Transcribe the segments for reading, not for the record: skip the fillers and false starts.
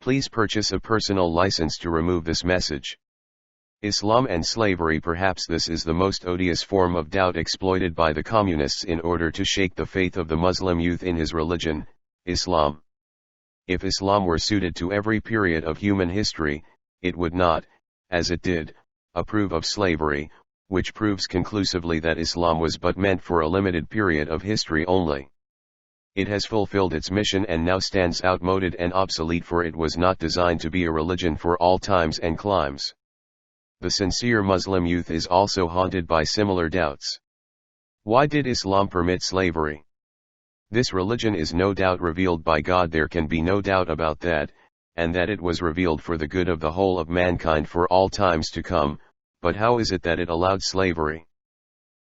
Please purchase a personal license to remove this message. Islam and slavery. Perhaps this is the most odious form of doubt exploited by the communists in order to shake the faith of the Muslim youth in his religion, Islam. If Islam were suited to every period of human history, it would not, as it did, approve of slavery, which proves conclusively that Islam was but meant for a limited period of history only. It has fulfilled its mission and now stands outmoded and obsolete, for it was not designed to be a religion for all times and climes. The sincere Muslim youth is also haunted by similar doubts. Why did Islam permit slavery? This religion is no doubt revealed by God, there can be no doubt about that, and that it was revealed for the good of the whole of mankind for all times to come, but how is it that it allowed slavery?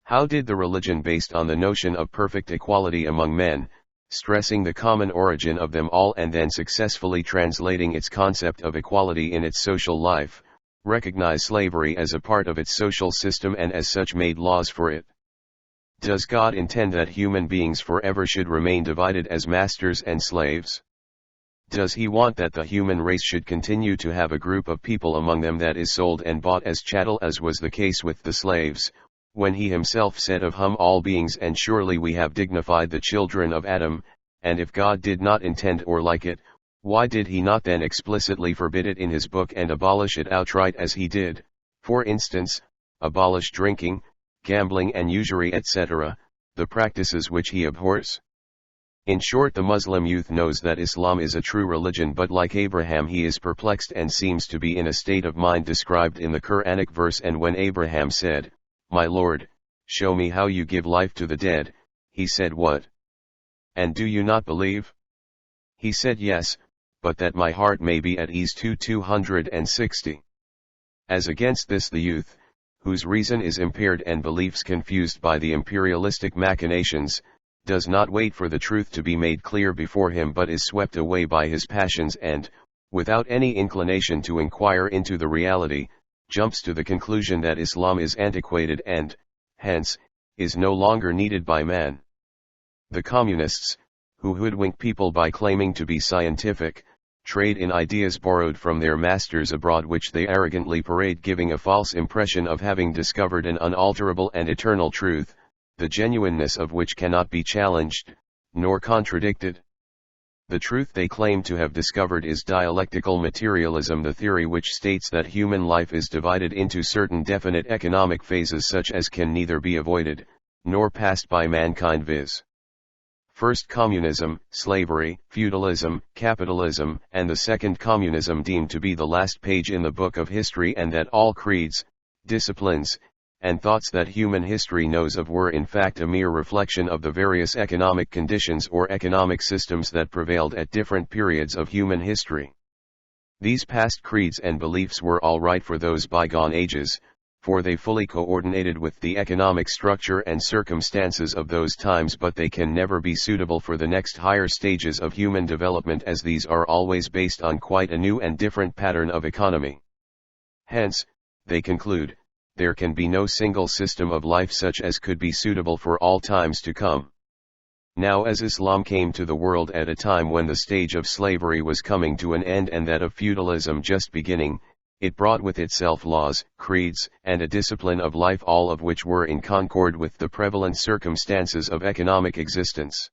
How did the religion based on the notion of perfect equality among men, stressing the common origin of them all and then successfully translating its concept of equality in its social life, recognize slavery as a part of its social system and as such made laws for it? Does God intend that human beings forever should remain divided as masters and slaves? Does he want that the human race should continue to have a group of people among them that is sold and bought as chattel, as was the case with the slaves, when he himself said of all beings, and surely we have dignified the children of Adam? And if God did not intend or like it, why did he not then explicitly forbid it in his book and abolish it outright, as he did, for instance, abolish drinking, gambling and usury, etc., the practices which he abhors? In short, the Muslim youth knows that Islam is a true religion, but like Abraham he is perplexed and seems to be in a state of mind described in the Quranic verse, and when Abraham said, "My Lord, show me how you give life to the dead," he said, "What? And do you not believe?" He said, "Yes, but that my heart may be at ease." 260. As against this, the youth, whose reason is impaired and beliefs confused by the imperialistic machinations, does not wait for the truth to be made clear before him, but is swept away by his passions and, without any inclination to inquire into the reality, jumps to the conclusion that Islam is antiquated and, hence, is no longer needed by man. The communists, who hoodwink people by claiming to be scientific, trade in ideas borrowed from their masters abroad, which they arrogantly parade, giving a false impression of having discovered an unalterable and eternal truth, the genuineness of which cannot be challenged, nor contradicted. The truth they claim to have discovered is dialectical materialism, the theory which states that human life is divided into certain definite economic phases such as can neither be avoided, nor passed by mankind, viz. First, communism, slavery, feudalism, capitalism, and the second, communism, deemed to be the last page in the book of history, and that all creeds, disciplines, and thoughts that human history knows of were in fact a mere reflection of the various economic conditions or economic systems that prevailed at different periods of human history. These past creeds and beliefs were all right for those bygone ages, for they fully coordinated with the economic structure and circumstances of those times, but they can never be suitable for the next higher stages of human development, as these are always based on quite a new and different pattern of economy. Hence, they conclude, there can be no single system of life such as could be suitable for all times to come. Now, as Islam came to the world at a time when the stage of slavery was coming to an end and that of feudalism just beginning, it brought with itself laws, creeds, and a discipline of life, all of which were in concord with the prevalent circumstances of economic existence.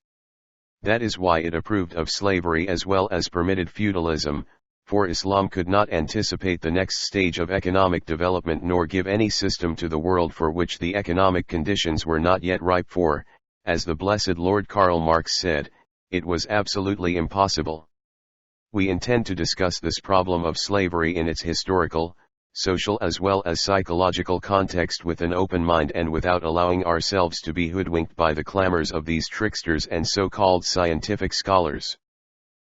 That is why it approved of slavery as well as permitted feudalism, for Islam could not anticipate the next stage of economic development nor give any system to the world for which the economic conditions were not yet ripe, for, as the blessed Lord Karl Marx said, it was absolutely impossible. We intend to discuss this problem of slavery in its historical, social as well as psychological context with an open mind and without allowing ourselves to be hoodwinked by the clamors of these tricksters and so-called scientific scholars.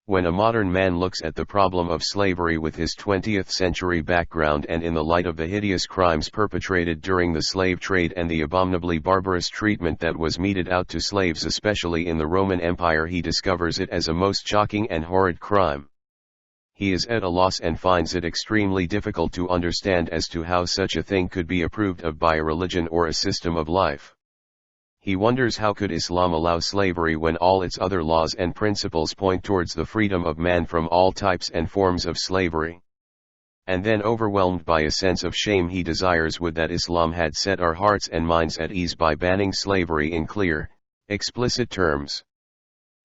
When a modern man looks at the problem of slavery with his 20th century background and in the light of the hideous crimes perpetrated during the slave trade and the abominably barbarous treatment that was meted out to slaves especially in the Roman Empire, he discovers it as a most shocking and horrid crime. He is at a loss and finds it extremely difficult to understand as to how such a thing could be approved of by a religion or a system of life. He wonders how could Islam allow slavery when all its other laws and principles point towards the freedom of man from all types and forms of slavery. And then, overwhelmed by a sense of shame, he desires would that Islam had set our hearts and minds at ease by banning slavery in clear, explicit terms.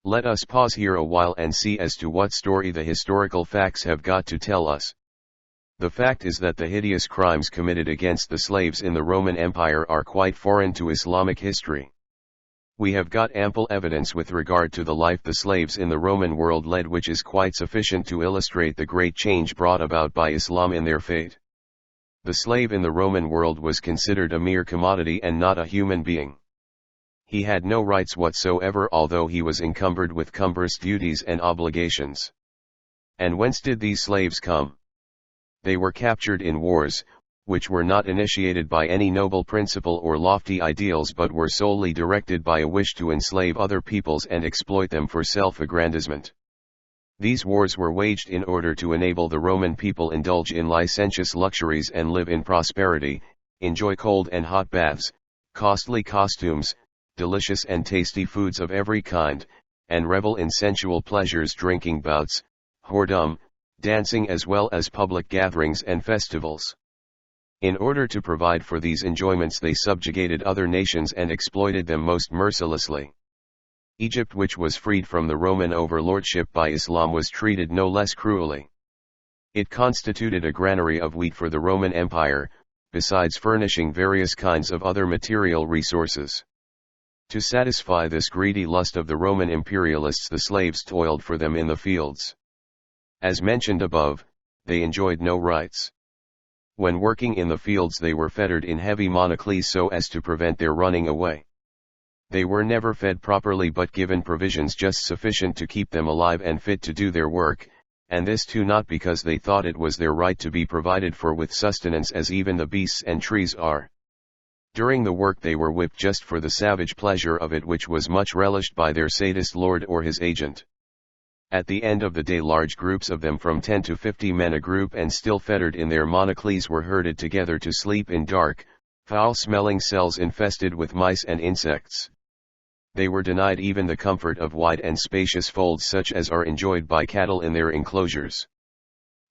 Let us pause here a while and see as to what story the historical facts have got to tell us. The fact is that the hideous crimes committed against the slaves in the Roman Empire are quite foreign to Islamic history. We have got ample evidence with regard to the life the slaves in the Roman world led, which is quite sufficient to illustrate the great change brought about by Islam in their fate. The slave in the Roman world was considered a mere commodity and not a human being. He had no rights whatsoever, although he was encumbered with cumbrous duties and obligations. And whence did these slaves come? They were captured in wars, which were not initiated by any noble principle or lofty ideals, but were solely directed by a wish to enslave other peoples and exploit them for self-aggrandizement. These wars were waged in order to enable the Roman people indulge in licentious luxuries and live in prosperity, enjoy cold and hot baths, costly costumes, delicious and tasty foods of every kind, and revel in sensual pleasures, drinking bouts, whoredom, dancing, as well as public gatherings and festivals. In order to provide for these enjoyments, they subjugated other nations and exploited them most mercilessly. Egypt, which was freed from the Roman overlordship by Islam, was treated no less cruelly. It constituted a granary of wheat for the Roman Empire, besides furnishing various kinds of other material resources. To satisfy this greedy lust of the Roman imperialists, the slaves toiled for them in the fields. As mentioned above, they enjoyed no rights. When working in the fields, they were fettered in heavy manacles so as to prevent their running away. They were never fed properly, but given provisions just sufficient to keep them alive and fit to do their work, and this too not because they thought it was their right to be provided for with sustenance as even the beasts and trees are. During the work they were whipped just for the savage pleasure of it, which was much relished by their sadist lord or his agent. At the end of the day, large groups of them, from 10 to 50 men a group, and still fettered in their manacles, were herded together to sleep in dark, foul-smelling cells infested with mice and insects. They were denied even the comfort of wide and spacious folds such as are enjoyed by cattle in their enclosures.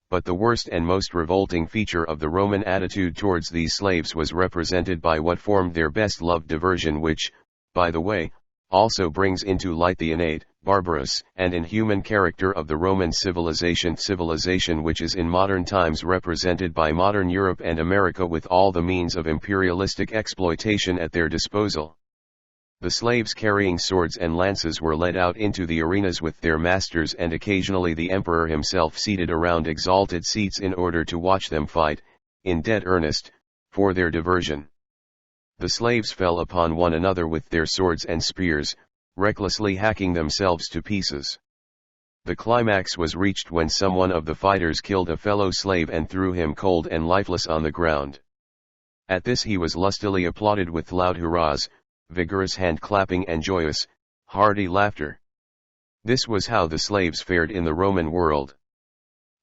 But the worst and most revolting feature of the Roman attitude towards these slaves was represented by what formed their best-loved diversion, which, by the way, also brings into light the innate, barbarous, and inhuman character of the Roman civilization which is in modern times represented by modern Europe and America, with all the means of imperialistic exploitation at their disposal. The slaves carrying swords and lances were led out into the arenas with their masters, and occasionally the emperor himself seated around exalted seats in order to watch them fight, in dead earnest, for their diversion. The slaves fell upon one another with their swords and spears, recklessly hacking themselves to pieces. The climax was reached when someone of the fighters killed a fellow slave and threw him cold and lifeless on the ground. At this he was lustily applauded with loud hurrahs, vigorous hand-clapping and joyous, hearty laughter. This was how the slaves fared in the Roman world.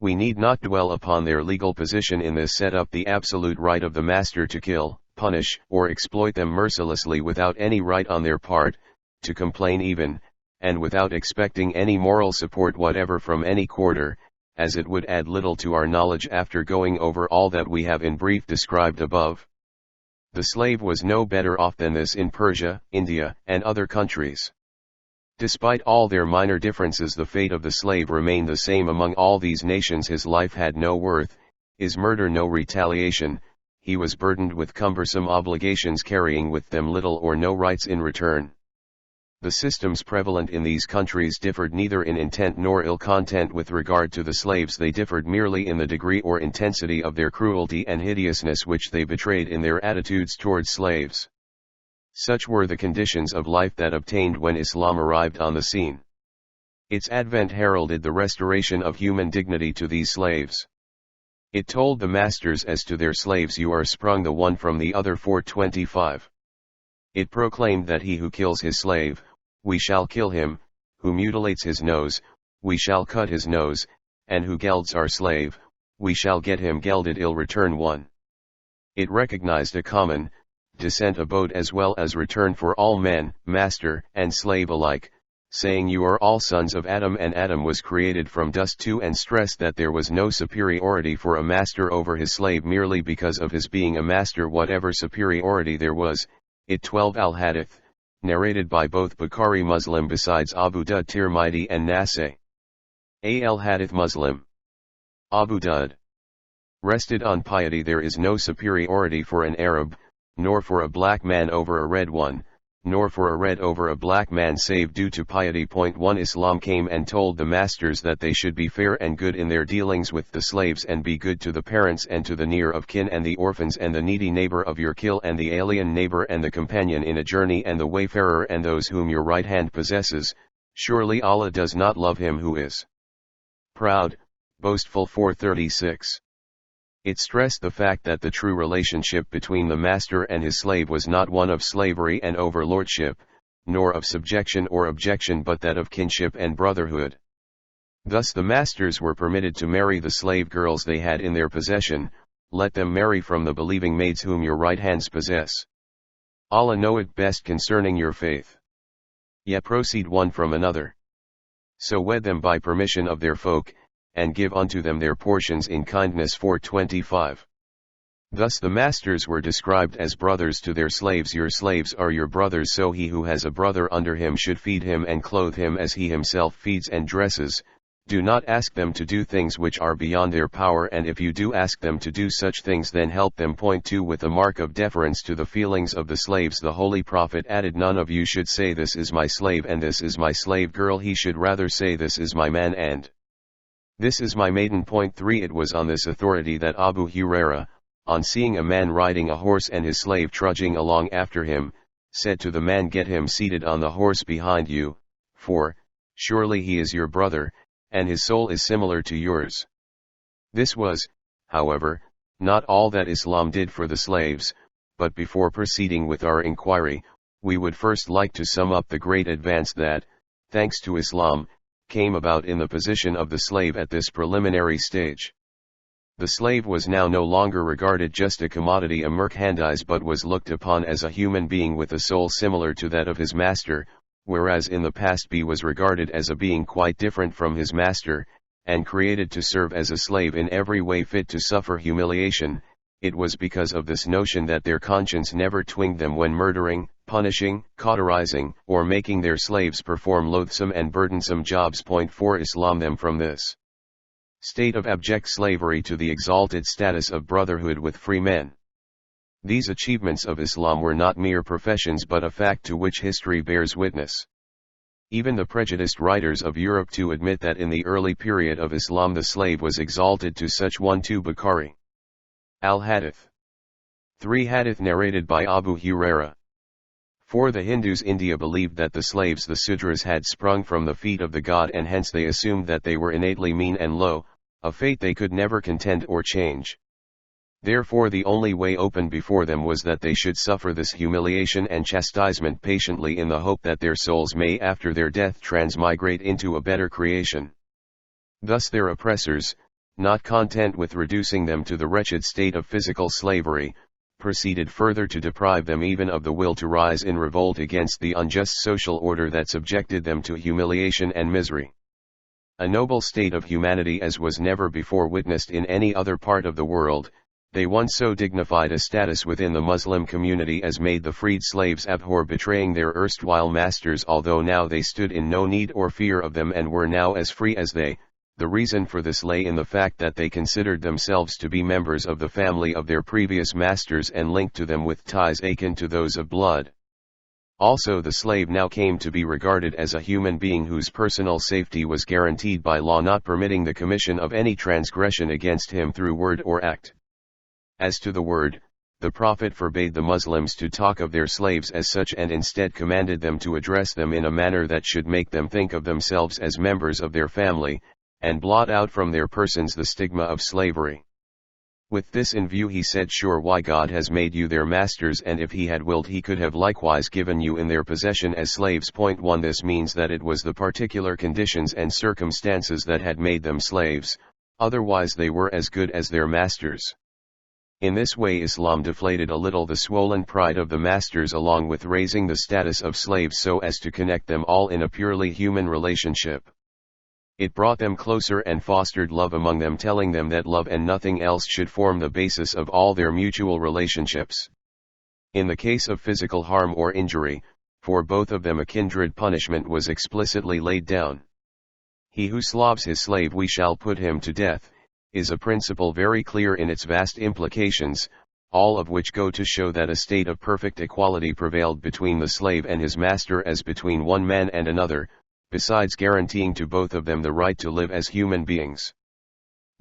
We need not dwell upon their legal position in this set up, the absolute right of the master to kill, punish, or exploit them mercilessly without any right on their part, to complain even, and without expecting any moral support whatever from any quarter, as it would add little to our knowledge after going over all that we have in brief described above. The slave was no better off than this in Persia, India, and other countries. Despite all their minor differences, the fate of the slave remained the same among all these nations. His life had no worth, his murder no retaliation, he was burdened with cumbersome obligations carrying with them little or no rights in return. The systems prevalent in these countries differed neither in intent nor ill content with regard to the slaves. They differed merely in the degree or intensity of their cruelty and hideousness which they betrayed in their attitudes towards slaves. Such were the conditions of life that obtained when Islam arrived on the scene. Its advent heralded the restoration of human dignity to these slaves. It told the masters as to their slaves, "You are sprung the one from the other." 425. It proclaimed that he who kills his slave, we shall kill him; who mutilates his nose, we shall cut his nose; and who gelds our slave, we shall get him gelded. Return 1. It recognized a common, descent abode as well as return for all men, master and slave alike, saying you are all sons of Adam and Adam was created from dust too, and stressed that there was no superiority for a master over his slave merely because of his being a master, whatever superiority there was. It 12 Al-Hadith, narrated by both Bukhari Muslim besides Abu Dawud Tirmidhi and Nasai. Al-Hadith Muslim. Abu Dawud. Rested on piety. There is no superiority for an Arab, nor for a black man over a red one, nor for a red over a black man save due to piety. 1 Islam came and told the masters that they should be fair and good in their dealings with the slaves, and be good to the parents and to the near of kin and the orphans and the needy neighbor of your kill and the alien neighbor and the companion in a journey and the wayfarer and those whom your right hand possesses. Surely Allah does not love him who is proud, boastful. 436. It stressed the fact that the true relationship between the master and his slave was not one of slavery and overlordship, nor of subjection or objection, but that of kinship and brotherhood. Thus the masters were permitted to marry the slave girls they had in their possession. Let them marry from the believing maids whom your right hands possess. Allah knoweth best concerning your faith. Ye proceed one from another. So wed them by permission of their folk, and give unto them their portions in kindness. 425. Thus the masters were described as brothers to their slaves. Your slaves are your brothers, so he who has a brother under him should feed him and clothe him as he himself feeds and dresses. Do not ask them to do things which are beyond their power, and if you do ask them to do such things, then help them. 2 With a mark of deference to the feelings of the slaves, the Holy Prophet added, none of you should say this is my slave and this is my slave girl. He should rather say this is my man and this is my maiden. 3 It was on this authority that Abu Huraira, on seeing a man riding a horse and his slave trudging along after him, said to the man, get him seated on the horse behind you, for, surely he is your brother, and his soul is similar to yours. This was, however, not all that Islam did for the slaves, but before proceeding with our inquiry, we would first like to sum up the great advance that, thanks to Islam, came about in the position of the slave at this preliminary stage. The slave was now no longer regarded just a commodity, a merchandise, but was looked upon as a human being with a soul similar to that of his master, whereas in the past he was regarded as a being quite different from his master, and created to serve as a slave in every way fit to suffer humiliation. It was because of this notion that their conscience never twinged them when murdering, punishing, cauterizing, or making their slaves perform loathsome and burdensome jobs. 4 Islam them from this state of abject slavery to the exalted status of brotherhood with free men. These achievements of Islam were not mere professions, but a fact to which history bears witness. Even the prejudiced writers of Europe too admit that in the early period of Islam the slave was exalted to such one. 2 Bukhari. Al-Hadith. 3 Hadith narrated by Abu Huraira. 4 The Hindus India believed that the slaves, the Sudras, had sprung from the feet of the god, and hence they assumed that they were innately mean and low, a fate they could never contend or change. Therefore the only way open before them was that they should suffer this humiliation and chastisement patiently, in the hope that their souls may after their death transmigrate into a better creation. Thus their oppressors, not content with reducing them to the wretched state of physical slavery, proceeded further to deprive them even of the will to rise in revolt against the unjust social order that subjected them to humiliation and misery. A noble state of humanity as was never before witnessed in any other part of the world. They won so dignified a status within the Muslim community as made the freed slaves abhor betraying their erstwhile masters, although now they stood in no need or fear of them and were now as free as they. The reason for this lay in the fact that they considered themselves to be members of the family of their previous masters and linked to them with ties akin to those of blood. Also the slave now came to be regarded as a human being whose personal safety was guaranteed by law, not permitting the commission of any transgression against him through word or act. As to the word, the Prophet forbade the Muslims to talk of their slaves as such, and instead commanded them to address them in a manner that should make them think of themselves as members of their family, and blot out from their persons the stigma of slavery. With this in view he said, sure, why God has made you their masters, and if he had willed he could have likewise given you in their possession as slaves. 1 This means that it was the particular conditions and circumstances that had made them slaves, otherwise they were as good as their masters. In this way Islam deflated a little the swollen pride of the masters along with raising the status of slaves so as to connect them all in a purely human relationship. It brought them closer and fostered love among them, telling them that love and nothing else should form the basis of all their mutual relationships. In the case of physical harm or injury, for both of them a kindred punishment was explicitly laid down. He who slaves his slave we shall put him to death, is a principle very clear in its vast implications, all of which go to show that a state of perfect equality prevailed between the slave and his master as between one man and another, besides guaranteeing to both of them the right to live as human beings.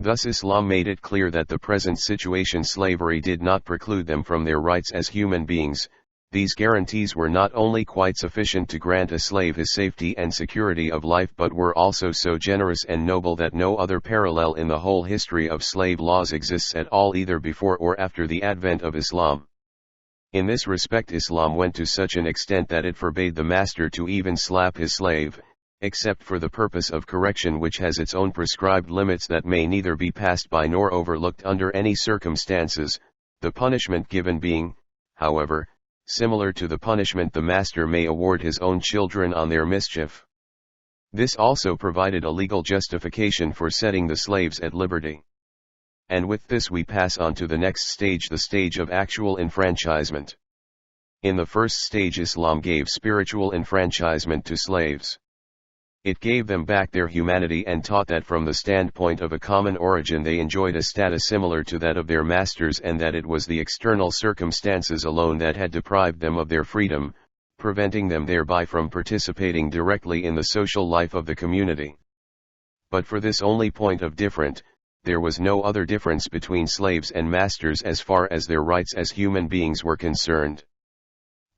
Thus Islam made it clear that the present situation slavery did not preclude them from their rights as human beings. These guarantees were not only quite sufficient to grant a slave his safety and security of life but were also so generous and noble that no other parallel in the whole history of slave laws exists at all, either before or after the advent of Islam. In this respect Islam went to such an extent that it forbade the master to even slap his slave, except for the purpose of correction, which has its own prescribed limits that may neither be passed by nor overlooked under any circumstances, the punishment given being, however, similar to the punishment the master may award his own children on their mischief. This also provided a legal justification for setting the slaves at liberty. And with this we pass on to the next stage, the stage of actual enfranchisement. In the first stage Islam gave spiritual enfranchisement to slaves. It gave them back their humanity and taught that from the standpoint of a common origin they enjoyed a status similar to that of their masters, and that it was the external circumstances alone that had deprived them of their freedom, preventing them thereby from participating directly in the social life of the community. But for this only point of difference, there was no other difference between slaves and masters as far as their rights as human beings were concerned.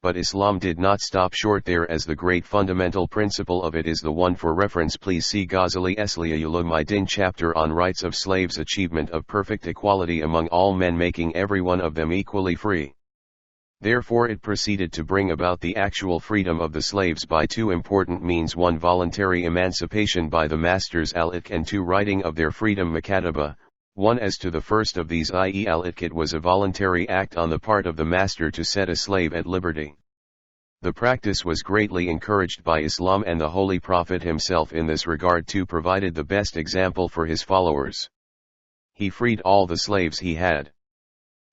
But Islam did not stop short there, as the great fundamental principle of it is the one for reference. Please see Ghazali Esliya Ulumuddin chapter on rights of slaves, achievement of perfect equality among all men, making every one of them equally free. Therefore it proceeded to bring about the actual freedom of the slaves by two important means: one, voluntary emancipation by the masters al-itq, and two, writing of their freedom makataba. One, as to the first of these, i.e. al-itq, was a voluntary act on the part of the master to set a slave at liberty. The practice was greatly encouraged by Islam, and the Holy Prophet himself in this regard too provided the best example for his followers. He freed all the slaves he had.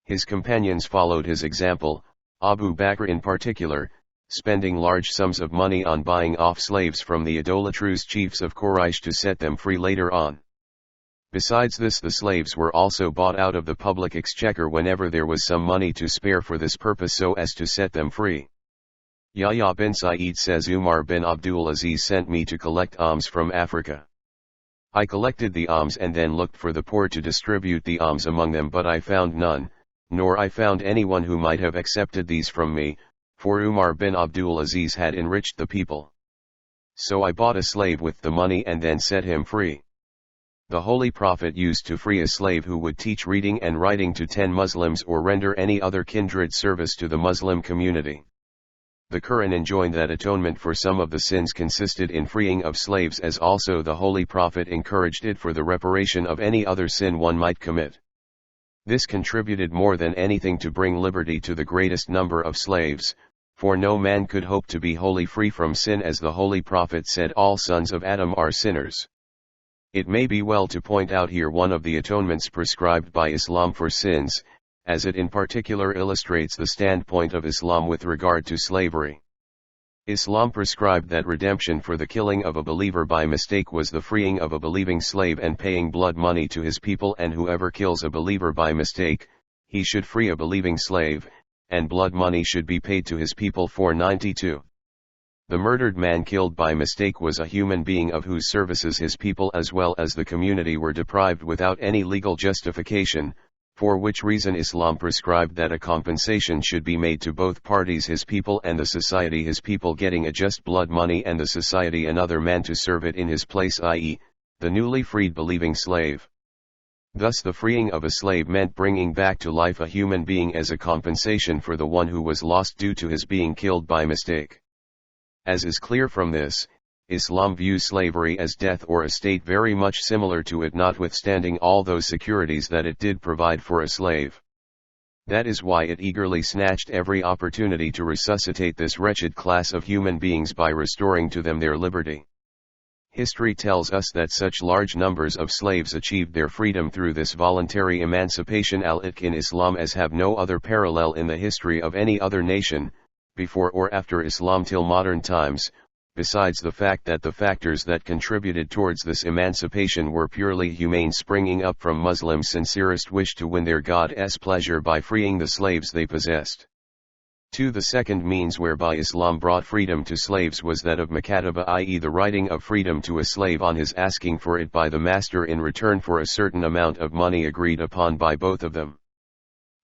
His companions followed his example, Abu Bakr in particular, spending large sums of money on buying off slaves from the idolatrous chiefs of Quraysh to set them free later on. Besides this, the slaves were also bought out of the public exchequer whenever there was some money to spare for this purpose, so as to set them free. Yahya bin Sa'id says, Umar bin Abdul Aziz sent me to collect alms from Africa. I collected the alms and then looked for the poor to distribute the alms among them, but I found none, nor I found anyone who might have accepted these from me, for Umar bin Abdul Aziz had enriched the people. So I bought a slave with the money and then set him free. The Holy Prophet used to free a slave who would teach reading and writing to 10 Muslims or render any other kindred service to the Muslim community. The Quran enjoined that atonement for some of the sins consisted in freeing of slaves, as also the Holy Prophet encouraged it for the reparation of any other sin one might commit. This contributed more than anything to bring liberty to the greatest number of slaves, for no man could hope to be wholly free from sin, as the Holy Prophet said, all sons of Adam are sinners. It may be well to point out here one of the atonements prescribed by Islam for sins, as it in particular illustrates the standpoint of Islam with regard to slavery. Islam prescribed that redemption for the killing of a believer by mistake was the freeing of a believing slave and paying blood money to his people, and whoever kills a believer by mistake, he should free a believing slave, and blood money should be paid to his people. 492. The murdered man killed by mistake was a human being of whose services his people as well as the community were deprived without any legal justification, for which reason Islam prescribed that a compensation should be made to both parties, his people and the society, his people getting a just blood money and the society another man to serve it in his place, i.e., the newly freed believing slave. Thus the freeing of a slave meant bringing back to life a human being as a compensation for the one who was lost due to his being killed by mistake. As is clear from this, Islam views slavery as death or a state very much similar to it, notwithstanding all those securities that it did provide for a slave. That is why it eagerly snatched every opportunity to resuscitate this wretched class of human beings by restoring to them their liberty. History tells us that such large numbers of slaves achieved their freedom through this voluntary emancipation al-itq in Islam as have no other parallel in the history of any other nation, before or after Islam till modern times, besides the fact that the factors that contributed towards this emancipation were purely humane, springing up from Muslims' sincerest wish to win their God's pleasure by freeing the slaves they possessed. 2. The second means whereby Islam brought freedom to slaves was that of makataba, i.e. the writing of freedom to a slave on his asking for it by the master in return for a certain amount of money agreed upon by both of them.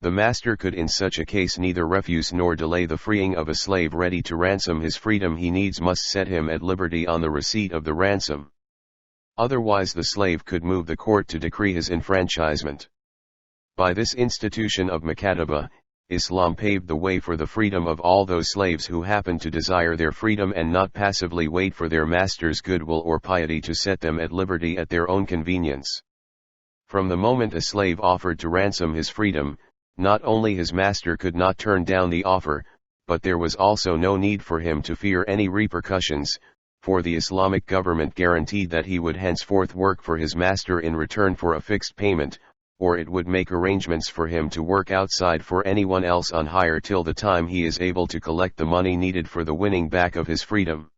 The master could in such a case neither refuse nor delay the freeing of a slave ready to ransom his freedom. He needs must set him at liberty on the receipt of the ransom. Otherwise the slave could move the court to decree his enfranchisement. By this institution of makataba, Islam paved the way for the freedom of all those slaves who happened to desire their freedom and not passively wait for their master's goodwill or piety to set them at liberty at their own convenience. From the moment a slave offered to ransom his freedom, not only his master could not turn down the offer, but there was also no need for him to fear any repercussions, for the Islamic government guaranteed that he would henceforth work for his master in return for a fixed payment, or it would make arrangements for him to work outside for anyone else on hire till the time he is able to collect the money needed for the winning back of his freedom.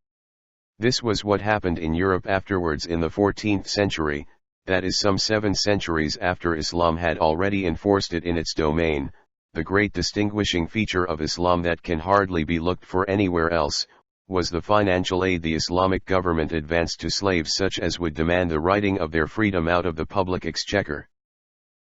This was what happened in Europe afterwards in the 14th century, that is some 7 centuries after Islam had already enforced it in its domain. The great distinguishing feature of Islam that can hardly be looked for anywhere else, was the financial aid the Islamic government advanced to slaves such as would demand the writing of their freedom out of the public exchequer.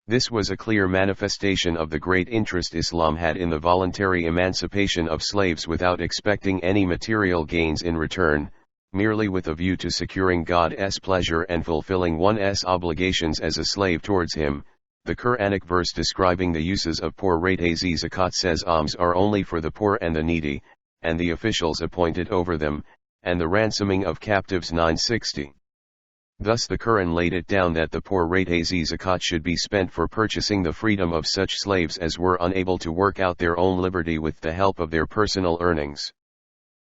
This was a clear manifestation of the great interest Islam had in the voluntary emancipation of slaves without expecting any material gains in return, merely with a view to securing God's pleasure and fulfilling one's obligations as a slave towards him. The Quranic verse describing the uses of poor rate zakat says alms are only for the poor and the needy, and the officials appointed over them, and the ransoming of captives 960. Thus the Quran laid it down that the poor rate zakat should be spent for purchasing the freedom of such slaves as were unable to work out their own liberty with the help of their personal earnings.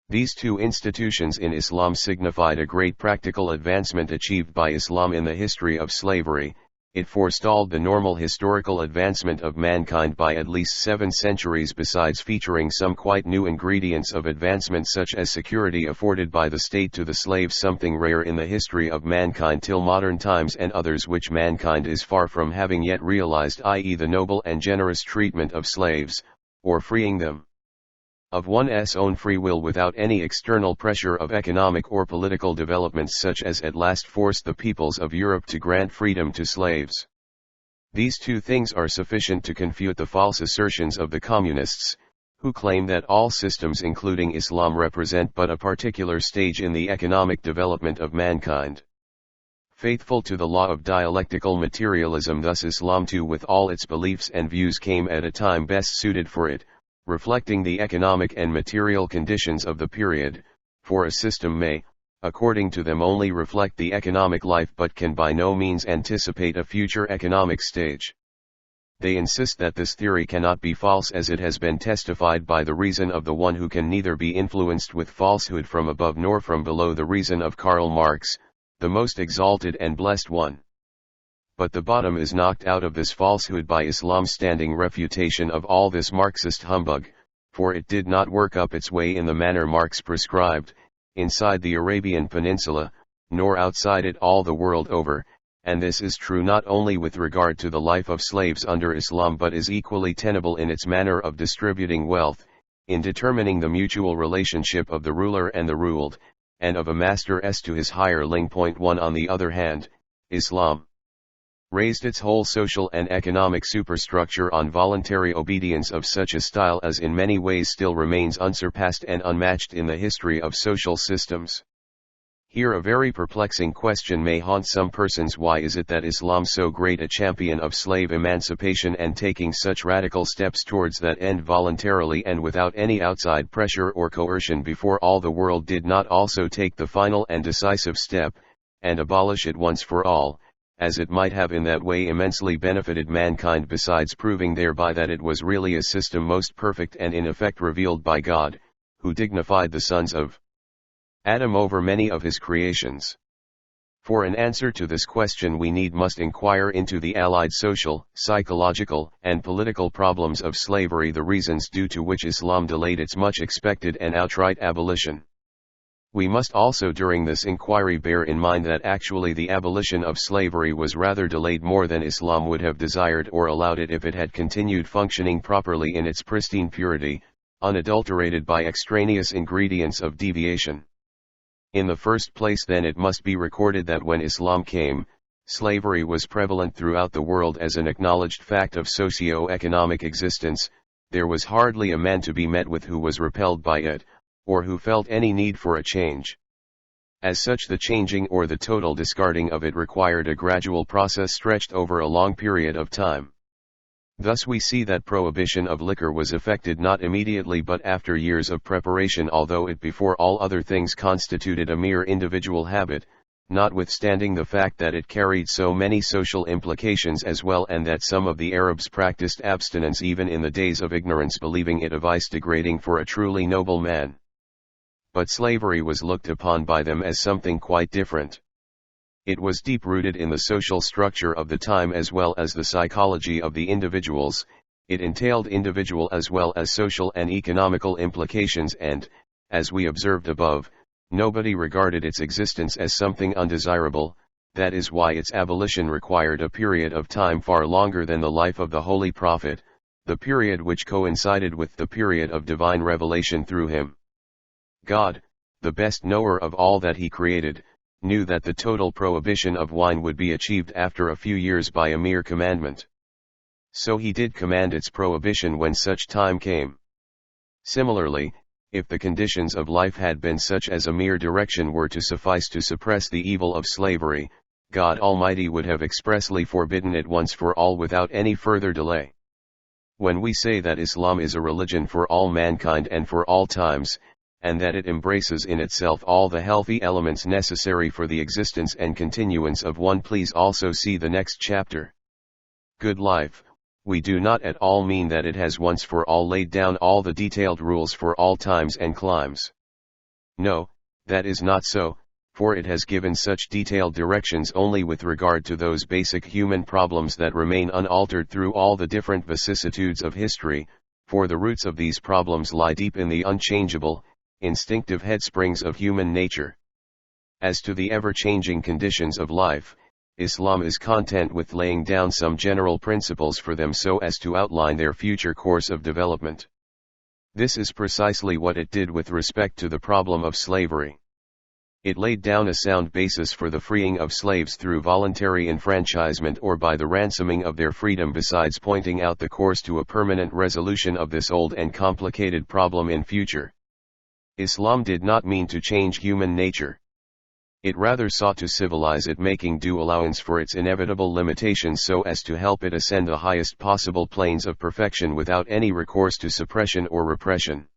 These two institutions in Islam signified a great practical advancement achieved by Islam in the history of slavery. It forestalled the normal historical advancement of mankind by at least 7 centuries, besides featuring some quite new ingredients of advancement such as security afforded by the state to the slave, something rare in the history of mankind till modern times, and others which mankind is far from having yet realized, i.e. the noble and generous treatment of slaves, or freeing them of one's own free will without any external pressure of economic or political developments such as at last forced the peoples of Europe to grant freedom to slaves. These two things are sufficient to confute the false assertions of the communists, who claim that all systems including Islam represent but a particular stage in the economic development of mankind. Faithful to the law of dialectical materialism, thus Islam too with all its beliefs and views came at a time best suited for it, reflecting the economic and material conditions of the period, for a system may, according to them, only reflect the economic life but can by no means anticipate a future economic stage. They insist that this theory cannot be false, as it has been testified by the reason of the one who can neither be influenced with falsehood from above nor from below, the reason of Karl Marx, the most exalted and blessed one. But the bottom is knocked out of this falsehood by Islam's standing refutation of all this Marxist humbug, for it did not work up its way in the manner Marx prescribed, inside the Arabian Peninsula, nor outside it all the world over, and this is true not only with regard to the life of slaves under Islam but is equally tenable in its manner of distributing wealth, in determining the mutual relationship of the ruler and the ruled, and of a master as to his hireling. 1. On the other hand, Islam raised its whole social and economic superstructure on voluntary obedience of such a style as in many ways still remains unsurpassed and unmatched in the history of social systems. Here a very perplexing question may haunt some persons: why is it that Islam, so great a champion of slave emancipation and taking such radical steps towards that end voluntarily and without any outside pressure or coercion before all the world, did not also take the final and decisive step, and abolish it once for all, as it might have in that way immensely benefited mankind, besides proving thereby that it was really a system most perfect and in effect revealed by God, who dignified the sons of Adam over many of his creations. For an answer to this question we must inquire into the allied social, psychological, and political problems of slavery, the reasons due to which Islam delayed its much expected and outright abolition. We must also during this inquiry bear in mind that actually the abolition of slavery was rather delayed more than Islam would have desired or allowed it if it had continued functioning properly in its pristine purity, unadulterated by extraneous ingredients of deviation. In the first place then it must be recorded that when Islam came, slavery was prevalent throughout the world as an acknowledged fact of socio-economic existence. There was hardly a man to be met with who was repelled by it, or who felt any need for a change. As such, the changing or the total discarding of it required a gradual process stretched over a long period of time. Thus we see that prohibition of liquor was effected not immediately but after years of preparation, although it before all other things constituted a mere individual habit, notwithstanding the fact that it carried so many social implications as well, and that some of the Arabs practiced abstinence even in the days of ignorance, believing it a vice degrading for a truly noble man. But slavery was looked upon by them as something quite different. It was deep-rooted in the social structure of the time as well as the psychology of the individuals. It entailed individual as well as social and economical implications, and, as we observed above, nobody regarded its existence as something undesirable. That is why its abolition required a period of time far longer than the life of the Holy Prophet, the period which coincided with the period of divine revelation through him. God, the best knower of all that he created, knew that the total prohibition of wine would be achieved after a few years by a mere commandment. So he did command its prohibition when such time came. Similarly, if the conditions of life had been such as a mere direction were to suffice to suppress the evil of slavery, God Almighty would have expressly forbidden it once for all without any further delay. When we say that Islam is a religion for all mankind and for all times, and that it embraces in itself all the healthy elements necessary for the existence and continuance of one, please also see the next chapter. Good life, we do not at all mean that it has once for all laid down all the detailed rules for all times and climes. No, that is not so, for it has given such detailed directions only with regard to those basic human problems that remain unaltered through all the different vicissitudes of history, for the roots of these problems lie deep in the unchangeable, instinctive headsprings of human nature. As to the ever-changing conditions of life, Islam is content with laying down some general principles for them so as to outline their future course of development. This is precisely what it did with respect to the problem of slavery. It laid down a sound basis for the freeing of slaves through voluntary enfranchisement or by the ransoming of their freedom, besides pointing out the course to a permanent resolution of this old and complicated problem in future. Islam did not mean to change human nature. It rather sought to civilize it, making due allowance for its inevitable limitations so as to help it ascend the highest possible planes of perfection without any recourse to suppression or repression.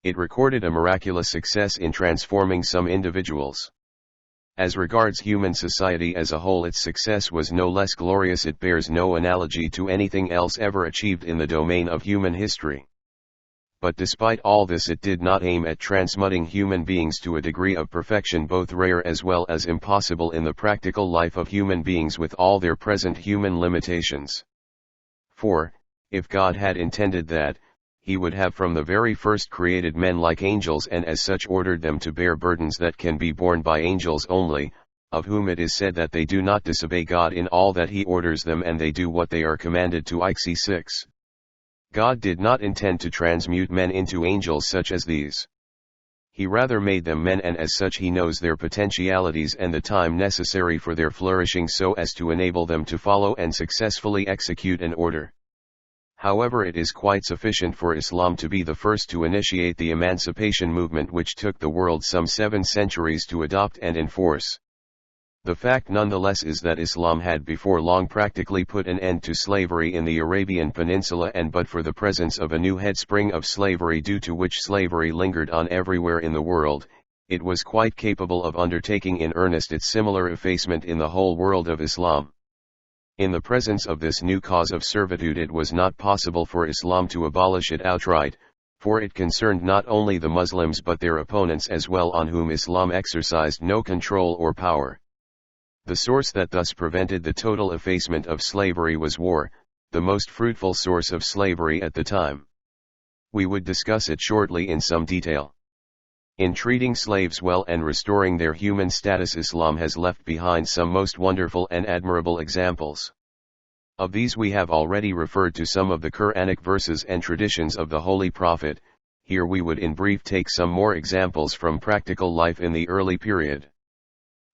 It recorded a miraculous success in transforming some individuals. As regards human society as a whole, its success was no less glorious. It bears no analogy to anything else ever achieved in the domain of human history. But despite all this, it did not aim at transmuting human beings to a degree of perfection both rare as well as impossible in the practical life of human beings with all their present human limitations. For, if God had intended that, he would have from the very first created men like angels, and as such ordered them to bear burdens that can be borne by angels only, of whom it is said that they do not disobey God in all that he orders them, and they do what they are commanded to. Ecclesiastes 6. God did not intend to transmute men into angels such as these. He rather made them men, and as such he knows their potentialities and the time necessary for their flourishing so as to enable them to follow and successfully execute an order. However, it is quite sufficient for Islam to be the first to initiate the emancipation movement which took the world some 7 centuries to adopt and enforce. The fact nonetheless is that Islam had before long practically put an end to slavery in the Arabian Peninsula, and but for the presence of a new headspring of slavery due to which slavery lingered on everywhere in the world, it was quite capable of undertaking in earnest its similar effacement in the whole world of Islam. In the presence of this new cause of servitude, it was not possible for Islam to abolish it outright, for it concerned not only the Muslims but their opponents as well, on whom Islam exercised no control or power. The source that thus prevented the total effacement of slavery was war, the most fruitful source of slavery at the time. We would discuss it shortly in some detail. In treating slaves well and restoring their human status, Islam has left behind some most wonderful and admirable examples. Of these we have already referred to some of the Quranic verses and traditions of the Holy Prophet. Here we would in brief take some more examples from practical life in the early period.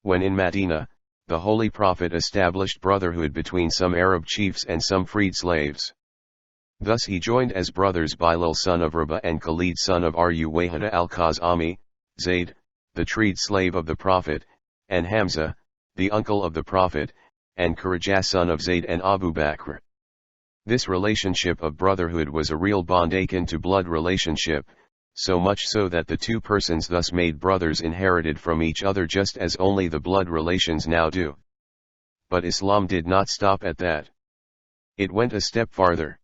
When in Medina, the Holy Prophet established brotherhood between some Arab chiefs and some freed slaves. Thus he joined as brothers Bilal son of Rabah and Khalid son of Ruwayhata al-Khazami, Zayd, the freed slave of the Prophet, and Hamza, the uncle of the Prophet, and Kharija son of Zayd and Abu Bakr. This relationship of brotherhood was a real bond akin to blood relationship, so much so that the two persons thus made brothers inherited from each other just as only the blood relations now do. But Islam did not stop at that. It went a step farther.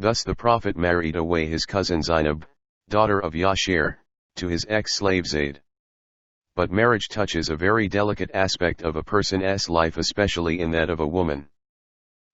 Thus the Prophet married away his cousin Zainab, daughter of Yashir, to his ex-slave Zayd. But marriage touches a very delicate aspect of a person's life, especially in that of a woman.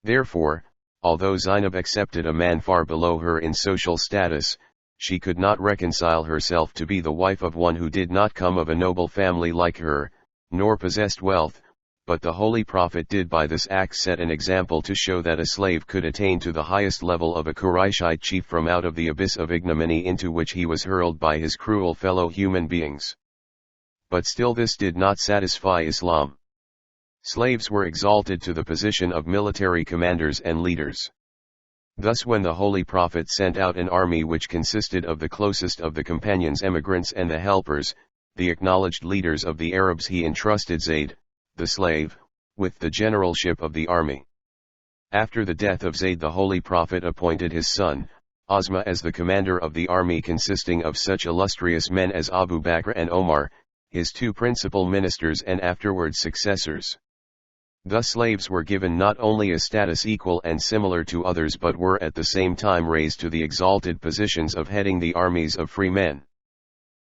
Therefore, although Zainab accepted a man far below her in social status, she could not reconcile herself to be the wife of one who did not come of a noble family like her, nor possessed wealth. But the Holy Prophet did by this act set an example to show that a slave could attain to the highest level of a Qurayshite chief from out of the abyss of ignominy into which he was hurled by his cruel fellow human beings. But still this did not satisfy Islam. Slaves were exalted to the position of military commanders and leaders. Thus when the Holy Prophet sent out an army which consisted of the closest of the companions, emigrants and the helpers, the acknowledged leaders of the Arabs, he entrusted Zayd, the slave, with the generalship of the army. After the death of Zayd, the Holy Prophet appointed his son, Osma, as the commander of the army, consisting of such illustrious men as Abu Bakr and Omar, his two principal ministers and afterwards successors. Thus slaves were given not only a status equal and similar to others, but were at the same time raised to the exalted positions of heading the armies of free men.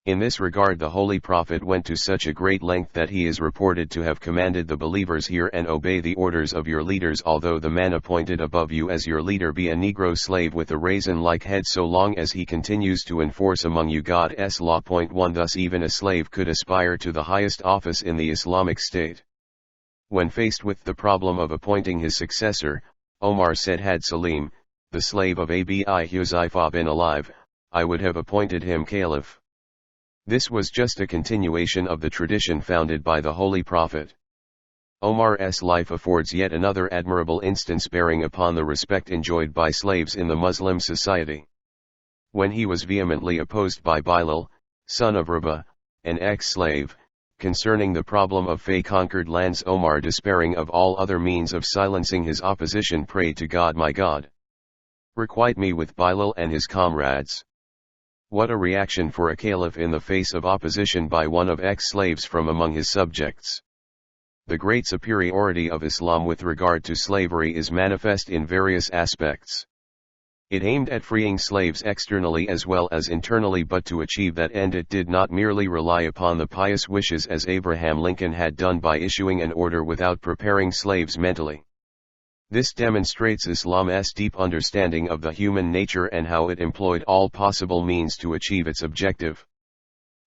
In this regard the Holy Prophet went to such a great length that he is reported to have commanded the believers, "Hear and obey the orders of your leaders, although the man appointed above you as your leader be a Negro slave with a raisin-like head, so long as he continues to enforce among you God's law." 1 Thus even a slave could aspire to the highest office in the Islamic State. When faced with the problem of appointing his successor, Omar said, "Had Salim, the slave of Abi Huzaifa, been alive, I would have appointed him caliph." This was just a continuation of the tradition founded by the Holy Prophet. Omar's life affords yet another admirable instance bearing upon the respect enjoyed by slaves in the Muslim society. When he was vehemently opposed by Bilal, son of Rabah, an ex-slave, concerning the problem of conquered lands, Omar, despairing of all other means of silencing his opposition, prayed to God, "My God, requite me with Bilal and his comrades." What a reaction for a caliph in the face of opposition by one of ex-slaves from among his subjects. The great superiority of Islam with regard to slavery is manifest in various aspects. It aimed at freeing slaves externally as well as internally, but to achieve that end it did not merely rely upon the pious wishes as Abraham Lincoln had done by issuing an order without preparing slaves mentally. This demonstrates Islam's deep understanding of the human nature and how it employed all possible means to achieve its objective.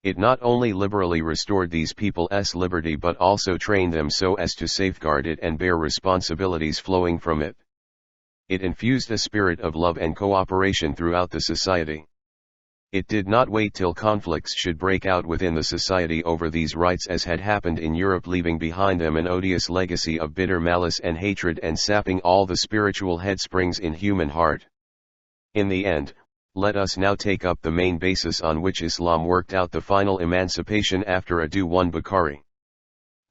It not only liberally restored these people's liberty but also trained them so as to safeguard it and bear responsibilities flowing from it. It infused a spirit of love and cooperation throughout the society. It did not wait till conflicts should break out within the society over these rights, as had happened in Europe, leaving behind them an odious legacy of bitter malice and hatred and sapping all the spiritual headsprings in human heart. In the end, let us now take up the main basis on which Islam worked out the final emancipation after Adu 1 Bukhari.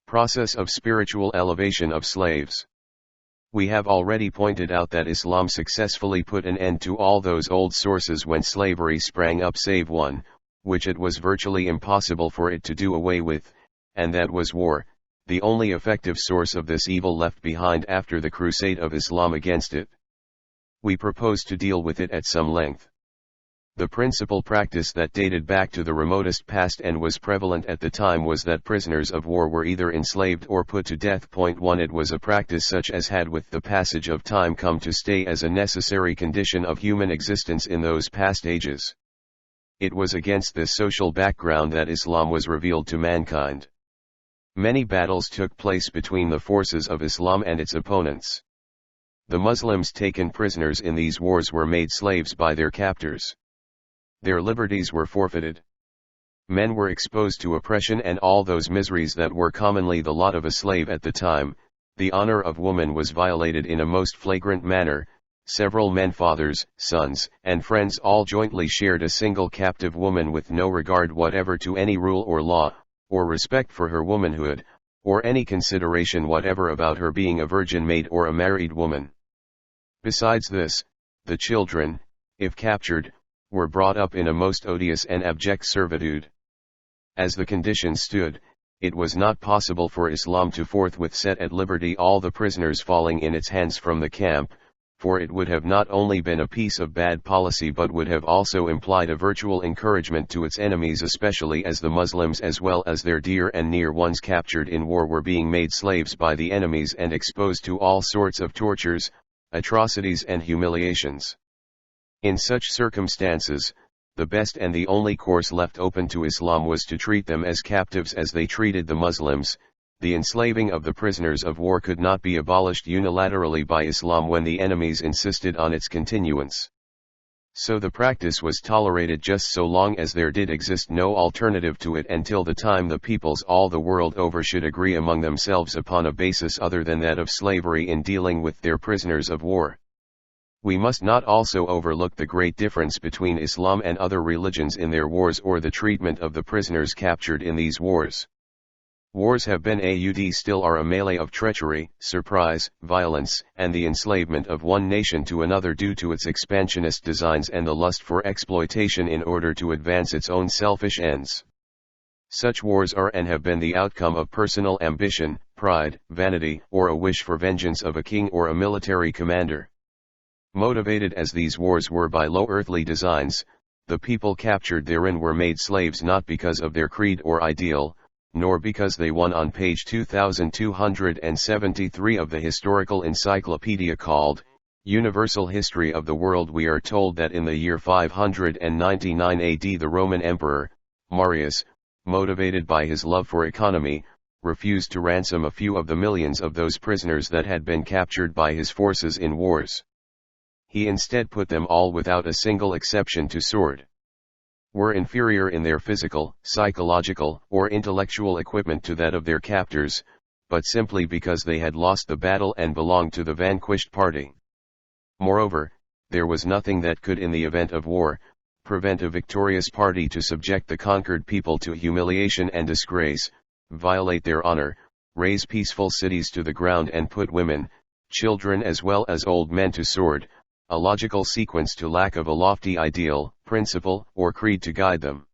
Process of spiritual elevation of slaves. We have already pointed out that Islam successfully put an end to all those old sources when slavery sprang up, save one, which it was virtually impossible for it to do away with, and that was war, the only effective source of this evil left behind after the crusade of Islam against it. We propose to deal with it at some length. The principal practice that dated back to the remotest past and was prevalent at the time was that prisoners of war were either enslaved or put to death. 1. It was a practice such as had with the passage of time come to stay as a necessary condition of human existence in those past ages. It was against this social background that Islam was revealed to mankind. Many battles took place between the forces of Islam and its opponents. The Muslims taken prisoners in these wars were made slaves by their captors. Their liberties were forfeited. Men were exposed to oppression and all those miseries that were commonly the lot of a slave at the time. The honor of woman was violated in a most flagrant manner. Several men, fathers, sons, and friends all jointly shared a single captive woman with no regard whatever to any rule or law, or respect for her womanhood, or any consideration whatever about her being a virgin maid or a married woman. Besides this, the children, if captured, were brought up in a most odious and abject servitude. As the conditions stood, it was not possible for Islam to forthwith set at liberty all the prisoners falling in its hands from the camp, for it would have not only been a piece of bad policy but would have also implied a virtual encouragement to its enemies, especially as the Muslims as well as their dear and near ones captured in war were being made slaves by the enemies and exposed to all sorts of tortures, atrocities and humiliations. In such circumstances, the best and the only course left open to Islam was to treat them as captives as they treated the Muslims. The enslaving of the prisoners of war could not be abolished unilaterally by Islam when the enemies insisted on its continuance. So the practice was tolerated just so long as there did exist no alternative to it, until the time the peoples all the world over should agree among themselves upon a basis other than that of slavery in dealing with their prisoners of war. We must not also overlook the great difference between Islam and other religions in their wars or the treatment of the prisoners captured in these wars. Wars have been and still are a melee of treachery, surprise, violence, and the enslavement of one nation to another due to its expansionist designs and the lust for exploitation in order to advance its own selfish ends. Such wars are and have been the outcome of personal ambition, pride, vanity, or a wish for vengeance of a king or a military commander. Motivated as these wars were by low earthly designs, the people captured therein were made slaves not because of their creed or ideal, nor because they won. On page 2273 of the historical encyclopedia called Universal History of the World, we are told that in the year 599 AD the Roman Emperor, Marius, motivated by his love for economy, refused to ransom a few of the millions of those prisoners that had been captured by his forces in wars. He instead put them all without a single exception to sword. Were inferior in their physical, psychological, or intellectual equipment to that of their captors, but simply because they had lost the battle and belonged to the vanquished party. Moreover, there was nothing that could, in the event of war, prevent a victorious party to subject the conquered people to humiliation and disgrace, violate their honor, raze peaceful cities to the ground and put women, children as well as old men to sword, a logical sequence to lack of a lofty ideal, principle, or creed to guide them.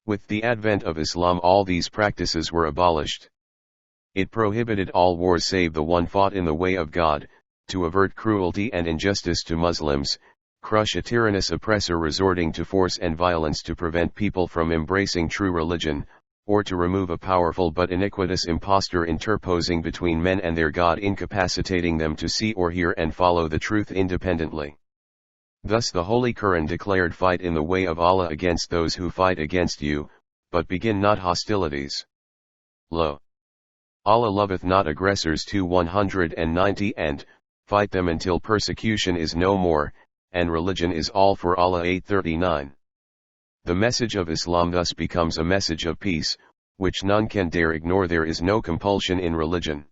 With the advent of Islam all these practices were abolished. It prohibited all wars save the one fought in the way of God, to avert cruelty and injustice to Muslims, crush a tyrannous oppressor resorting to force and violence to prevent people from embracing true religion, or to remove a powerful but iniquitous impostor interposing between men and their God, incapacitating them to see or hear and follow the truth independently. Thus the Holy Quran declared, fight in the way of Allah against those who fight against you, but begin not hostilities. Lo! Allah loveth not aggressors. 190 and, fight them until persecution is no more, and religion is all for Allah. 839. The message of Islam thus becomes a message of peace, which none can dare ignore. There is no compulsion in religion.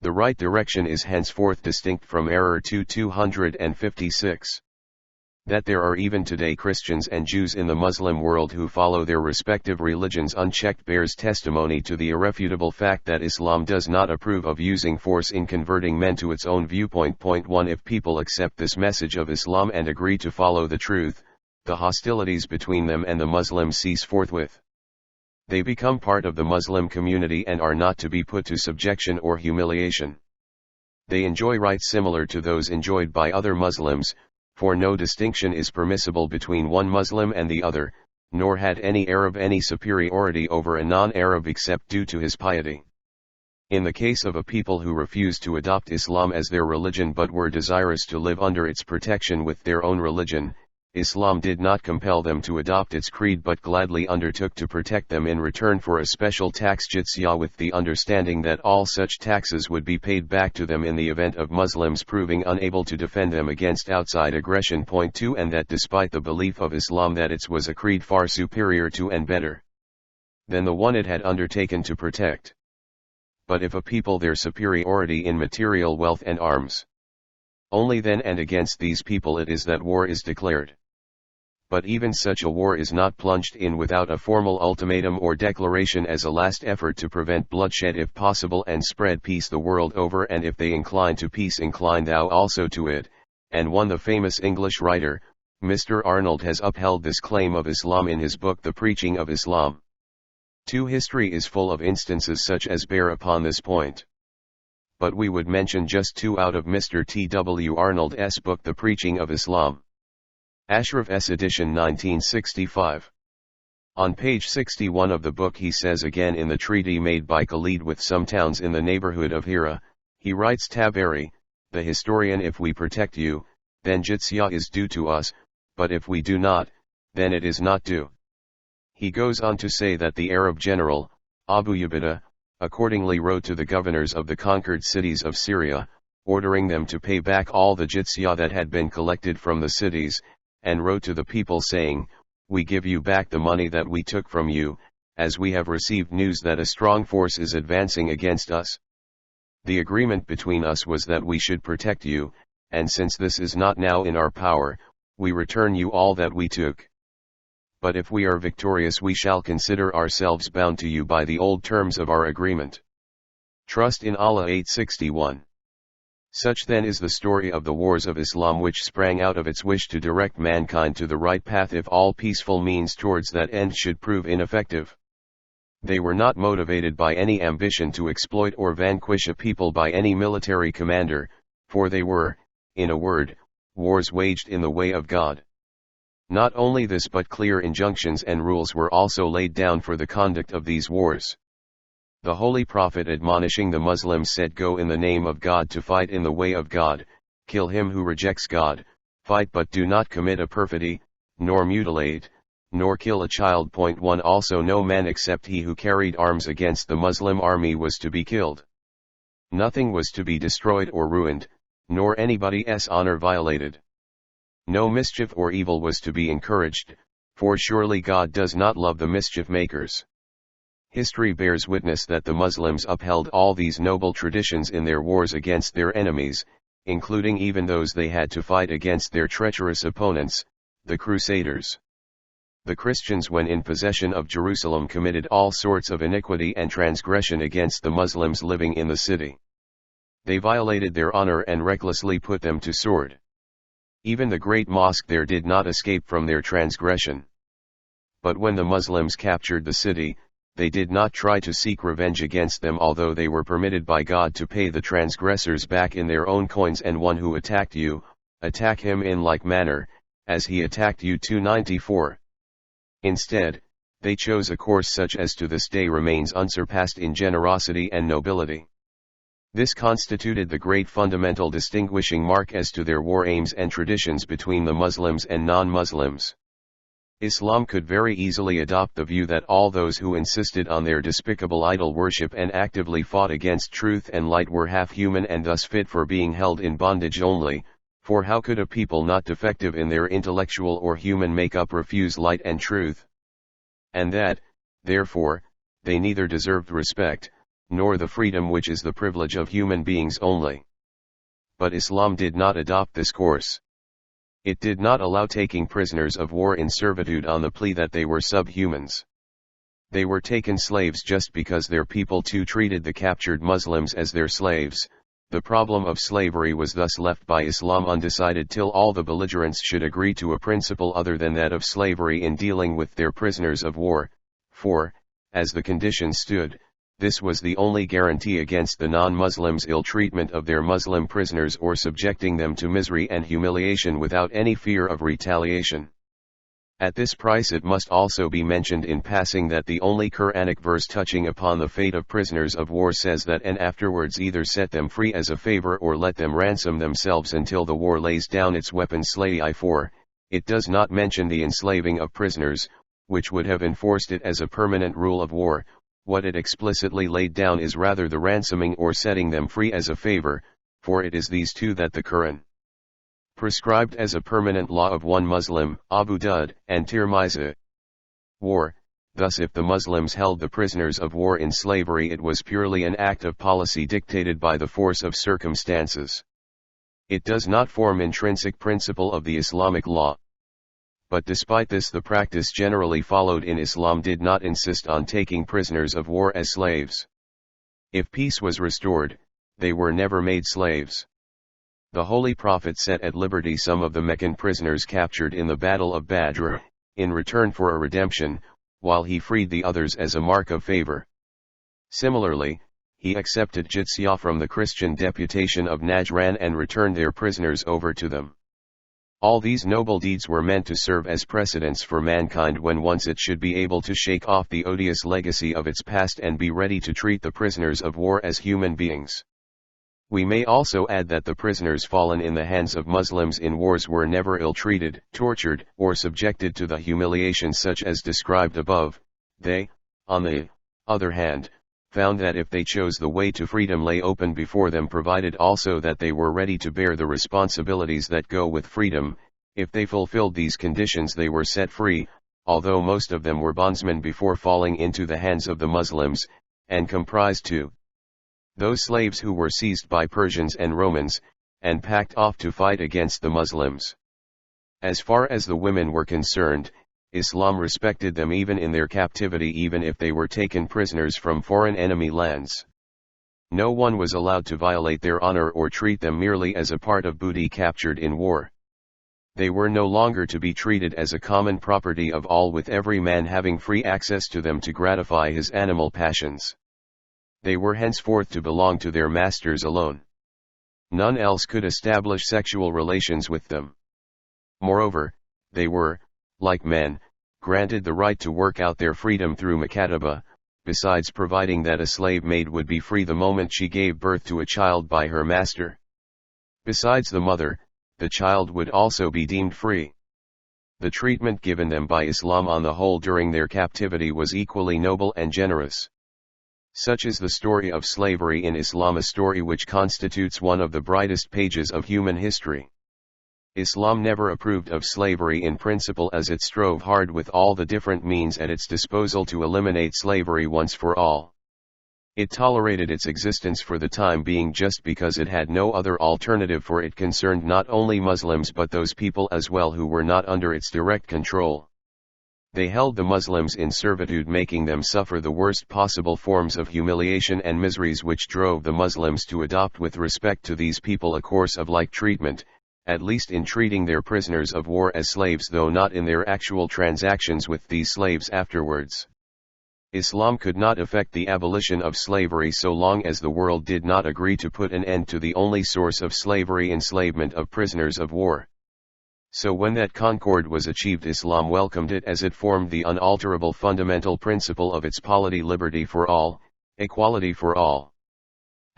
The right direction is henceforth distinct from error. 256. That there are even today Christians and Jews in the Muslim world who follow their respective religions unchecked bears testimony to the irrefutable fact that Islam does not approve of using force in converting men to its own viewpoint. 1. If people accept this message of Islam and agree to follow the truth, the hostilities between them and the Muslims cease forthwith. They become part of the Muslim community and are not to be put to subjection or humiliation. They enjoy rights similar to those enjoyed by other Muslims, for no distinction is permissible between one Muslim and the other, nor had any Arab any superiority over a non-Arab except due to his piety. In the case of a people who refused to adopt Islam as their religion but were desirous to live under its protection with their own religion, Islam did not compel them to adopt its creed but gladly undertook to protect them in return for a special tax jizya, with the understanding that all such taxes would be paid back to them in the event of Muslims proving unable to defend them against outside aggression. Point 2. And that despite the belief of Islam that its was a creed far superior to and better than the one it had undertaken to protect. But if a people their superiority in material wealth and arms, only then and against these people it is that war is declared. But even such a war is not plunged in without a formal ultimatum or declaration as a last effort to prevent bloodshed if possible and spread peace the world over, and if they incline to peace incline thou also to it. And one the famous English writer, Mr. Arnold, has upheld this claim of Islam in his book The Preaching of Islam. 2. History is full of instances such as bear upon this point. But we would mention just 2 out of Mr. T. W. Arnold's book The Preaching of Islam. Ashraf S. edition 1965. On page 61 of the book he says again in the treaty made by Khalid with some towns in the neighborhood of Hira, he writes, Tabari, the historian, if we protect you, then jizya is due to us, but if we do not, then it is not due. He goes on to say that the Arab general, Abu Ubaidah, accordingly wrote to the governors of the conquered cities of Syria, ordering them to pay back all the jizya that had been collected from the cities, and wrote to the people saying, we give you back the money that we took from you, as we have received news that a strong force is advancing against us. The agreement between us was that we should protect you, and since this is not now in our power, we return you all that we took. But if we are victorious we shall consider ourselves bound to you by the old terms of our agreement. Trust in Allah 861. Such then is the story of the wars of Islam, which sprang out of its wish to direct mankind to the right path if all peaceful means towards that end should prove ineffective. They were not motivated by any ambition to exploit or vanquish a people by any military commander, for they were, in a word, wars waged in the way of God. Not only this, but clear injunctions and rules were also laid down for the conduct of these wars. The Holy Prophet admonishing the Muslims said, go in the name of God to fight in the way of God, kill him who rejects God, fight but do not commit a perfidy, nor mutilate, nor kill a child. Point 1. Also no man except he who carried arms against the Muslim army was to be killed. Nothing was to be destroyed or ruined, nor anybody's honor violated. No mischief or evil was to be encouraged, for surely God does not love the mischief makers. History bears witness that the Muslims upheld all these noble traditions in their wars against their enemies, including even those they had to fight against their treacherous opponents, the Crusaders. The Christians, when in possession of Jerusalem, committed all sorts of iniquity and transgression against the Muslims living in the city. They violated their honor and recklessly put them to sword. Even the great mosque there did not escape from their transgression. But when the Muslims captured the city, they did not try to seek revenge against them, although they were permitted by God to pay the transgressors back in their own coins. And one who attacked you, attack him in like manner, as he attacked you. 294. Instead, they chose a course such as to this day remains unsurpassed in generosity and nobility. This constituted the great fundamental distinguishing mark as to their war aims and traditions between the Muslims and non-Muslims. Islam could very easily adopt the view that all those who insisted on their despicable idol worship and actively fought against truth and light were half human and thus fit for being held in bondage only, for how could a people not defective in their intellectual or human makeup refuse light and truth? And that, therefore, they neither deserved respect, nor the freedom which is the privilege of human beings only. But Islam did not adopt this course. It did not allow taking prisoners of war in servitude on the plea that they were subhumans. They were taken slaves just because their people too treated the captured Muslims as their slaves, The problem of slavery was thus left by Islam undecided till all the belligerents should agree to a principle other than that of slavery in dealing with their prisoners of war, for, as the conditions stood, this was the only guarantee against the non-Muslims' ill-treatment of their Muslim prisoners or subjecting them to misery and humiliation without any fear of retaliation. At this price it must also be mentioned in passing that the only Quranic verse touching upon the fate of prisoners of war says that and afterwards either set them free as a favor or let them ransom themselves until the war lays down its weapons. For, it does not mention the enslaving of prisoners, which would have enforced it as a permanent rule of war. What it explicitly laid down is rather the ransoming or setting them free as a favor, for it is these two that the Quran prescribed as a permanent law of one Muslim, Abu Dawud, and Tirmizi. War. Thus if the Muslims held the prisoners of war in slavery it was purely an act of policy dictated by the force of circumstances. It does not form intrinsic principle of the Islamic law. But despite this the practice generally followed in Islam did not insist on taking prisoners of war as slaves. If peace was restored, they were never made slaves. The Holy Prophet set at liberty some of the Meccan prisoners captured in the Battle of Badr, in return for a redemption, while he freed the others as a mark of favor. Similarly, he accepted jizya from the Christian deputation of Najran and returned their prisoners over to them. All these noble deeds were meant to serve as precedents for mankind when once it should be able to shake off the odious legacy of its past and be ready to treat the prisoners of war as human beings. We may also add that the prisoners fallen in the hands of Muslims in wars were never ill-treated, tortured, or subjected to the humiliations such as described above. They, on the other hand, found that if they chose the way to freedom lay open before them provided also that they were ready to bear the responsibilities that go with freedom. If they fulfilled these conditions they were set free, although most of them were bondsmen before falling into the hands of the Muslims, and comprised too those slaves who were seized by Persians and Romans, and packed off to fight against the Muslims. As far as the women were concerned, Islam respected them even in their captivity even if they were taken prisoners from foreign enemy lands. No one was allowed to violate their honor or treat them merely as a part of booty captured in war. They were no longer to be treated as a common property of all with every man having free access to them to gratify his animal passions. They were henceforth to belong to their masters alone. None else could establish sexual relations with them. Moreover, they were, like men, granted the right to work out their freedom through mukataba, besides providing that a slave maid would be free the moment she gave birth to a child by her master. Besides the mother, the child would also be deemed free. The treatment given them by Islam on the whole during their captivity was equally noble and generous. Such is the story of slavery in Islam, a story which constitutes one of the brightest pages of human history. Islam never approved of slavery in principle as it strove hard with all the different means at its disposal to eliminate slavery once for all. It tolerated its existence for the time being just because it had no other alternative, for it concerned not only Muslims but those people as well who were not under its direct control. They held the Muslims in servitude, making them suffer the worst possible forms of humiliation and miseries, which drove the Muslims to adopt with respect to these people a course of like treatment, at least in treating their prisoners of war as slaves, though not in their actual transactions with these slaves afterwards. Islam could not effect the abolition of slavery so long as the world did not agree to put an end to the only source of slavery, enslavement of prisoners of war. So when that concord was achieved, Islam welcomed it as it formed the unalterable fundamental principle of its polity: liberty for all, equality for all.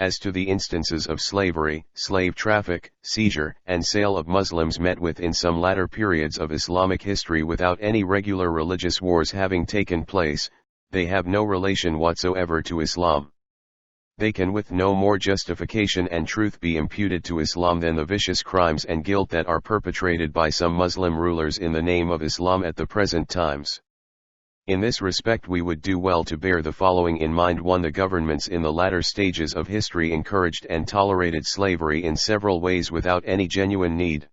As to the instances of slavery, slave traffic, seizure, and sale of Muslims met with in some latter periods of Islamic history without any regular religious wars having taken place, they have no relation whatsoever to Islam. They can with no more justification and truth be imputed to Islam than the vicious crimes and guilt that are perpetrated by some Muslim rulers in the name of Islam at the present times. In this respect we would do well to bear the following in mind. 1. The governments in the latter stages of history encouraged and tolerated slavery in several ways without any genuine need.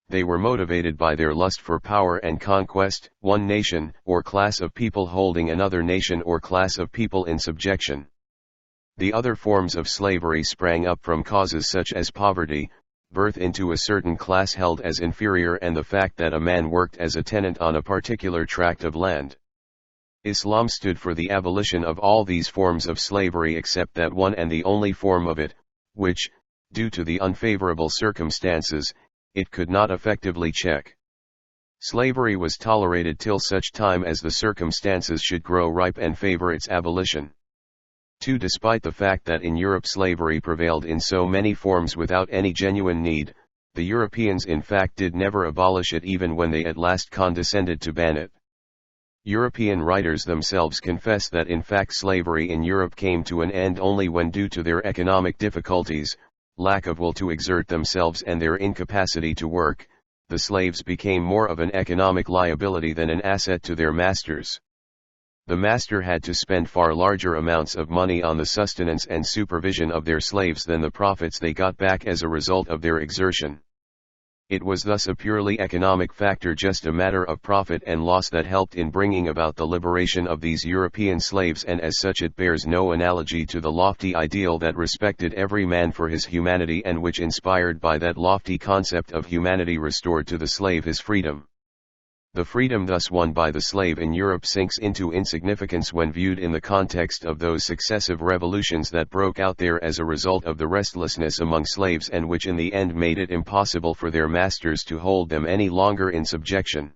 They were motivated by their lust for power and conquest, one nation or class of people holding another nation or class of people in subjection. The other forms of slavery sprang up from causes such as poverty, birth into a certain class held as inferior, and the fact that a man worked as a tenant on a particular tract of land. Islam stood for the abolition of all these forms of slavery except that one and the only form of it, which, due to the unfavorable circumstances, it could not effectively check. Slavery was tolerated till such time as the circumstances should grow ripe and favor its abolition. 2. Despite the fact that in Europe slavery prevailed in so many forms without any genuine need, the Europeans in fact did never abolish it even when they at last condescended to ban it. European writers themselves confess that in fact slavery in Europe came to an end only when, due to their economic difficulties, lack of will to exert themselves and their incapacity to work, the slaves became more of an economic liability than an asset to their masters. The master had to spend far larger amounts of money on the sustenance and supervision of their slaves than the profits they got back as a result of their exertion. It was thus a purely economic factor, just a matter of profit and loss, that helped in bringing about the liberation of these European slaves, and as such it bears no analogy to the lofty ideal that respected every man for his humanity, and which, inspired by that lofty concept of humanity, restored to the slave his freedom. The freedom thus won by the slave in Europe sinks into insignificance when viewed in the context of those successive revolutions that broke out there as a result of the restlessness among slaves, and which in the end made it impossible for their masters to hold them any longer in subjection.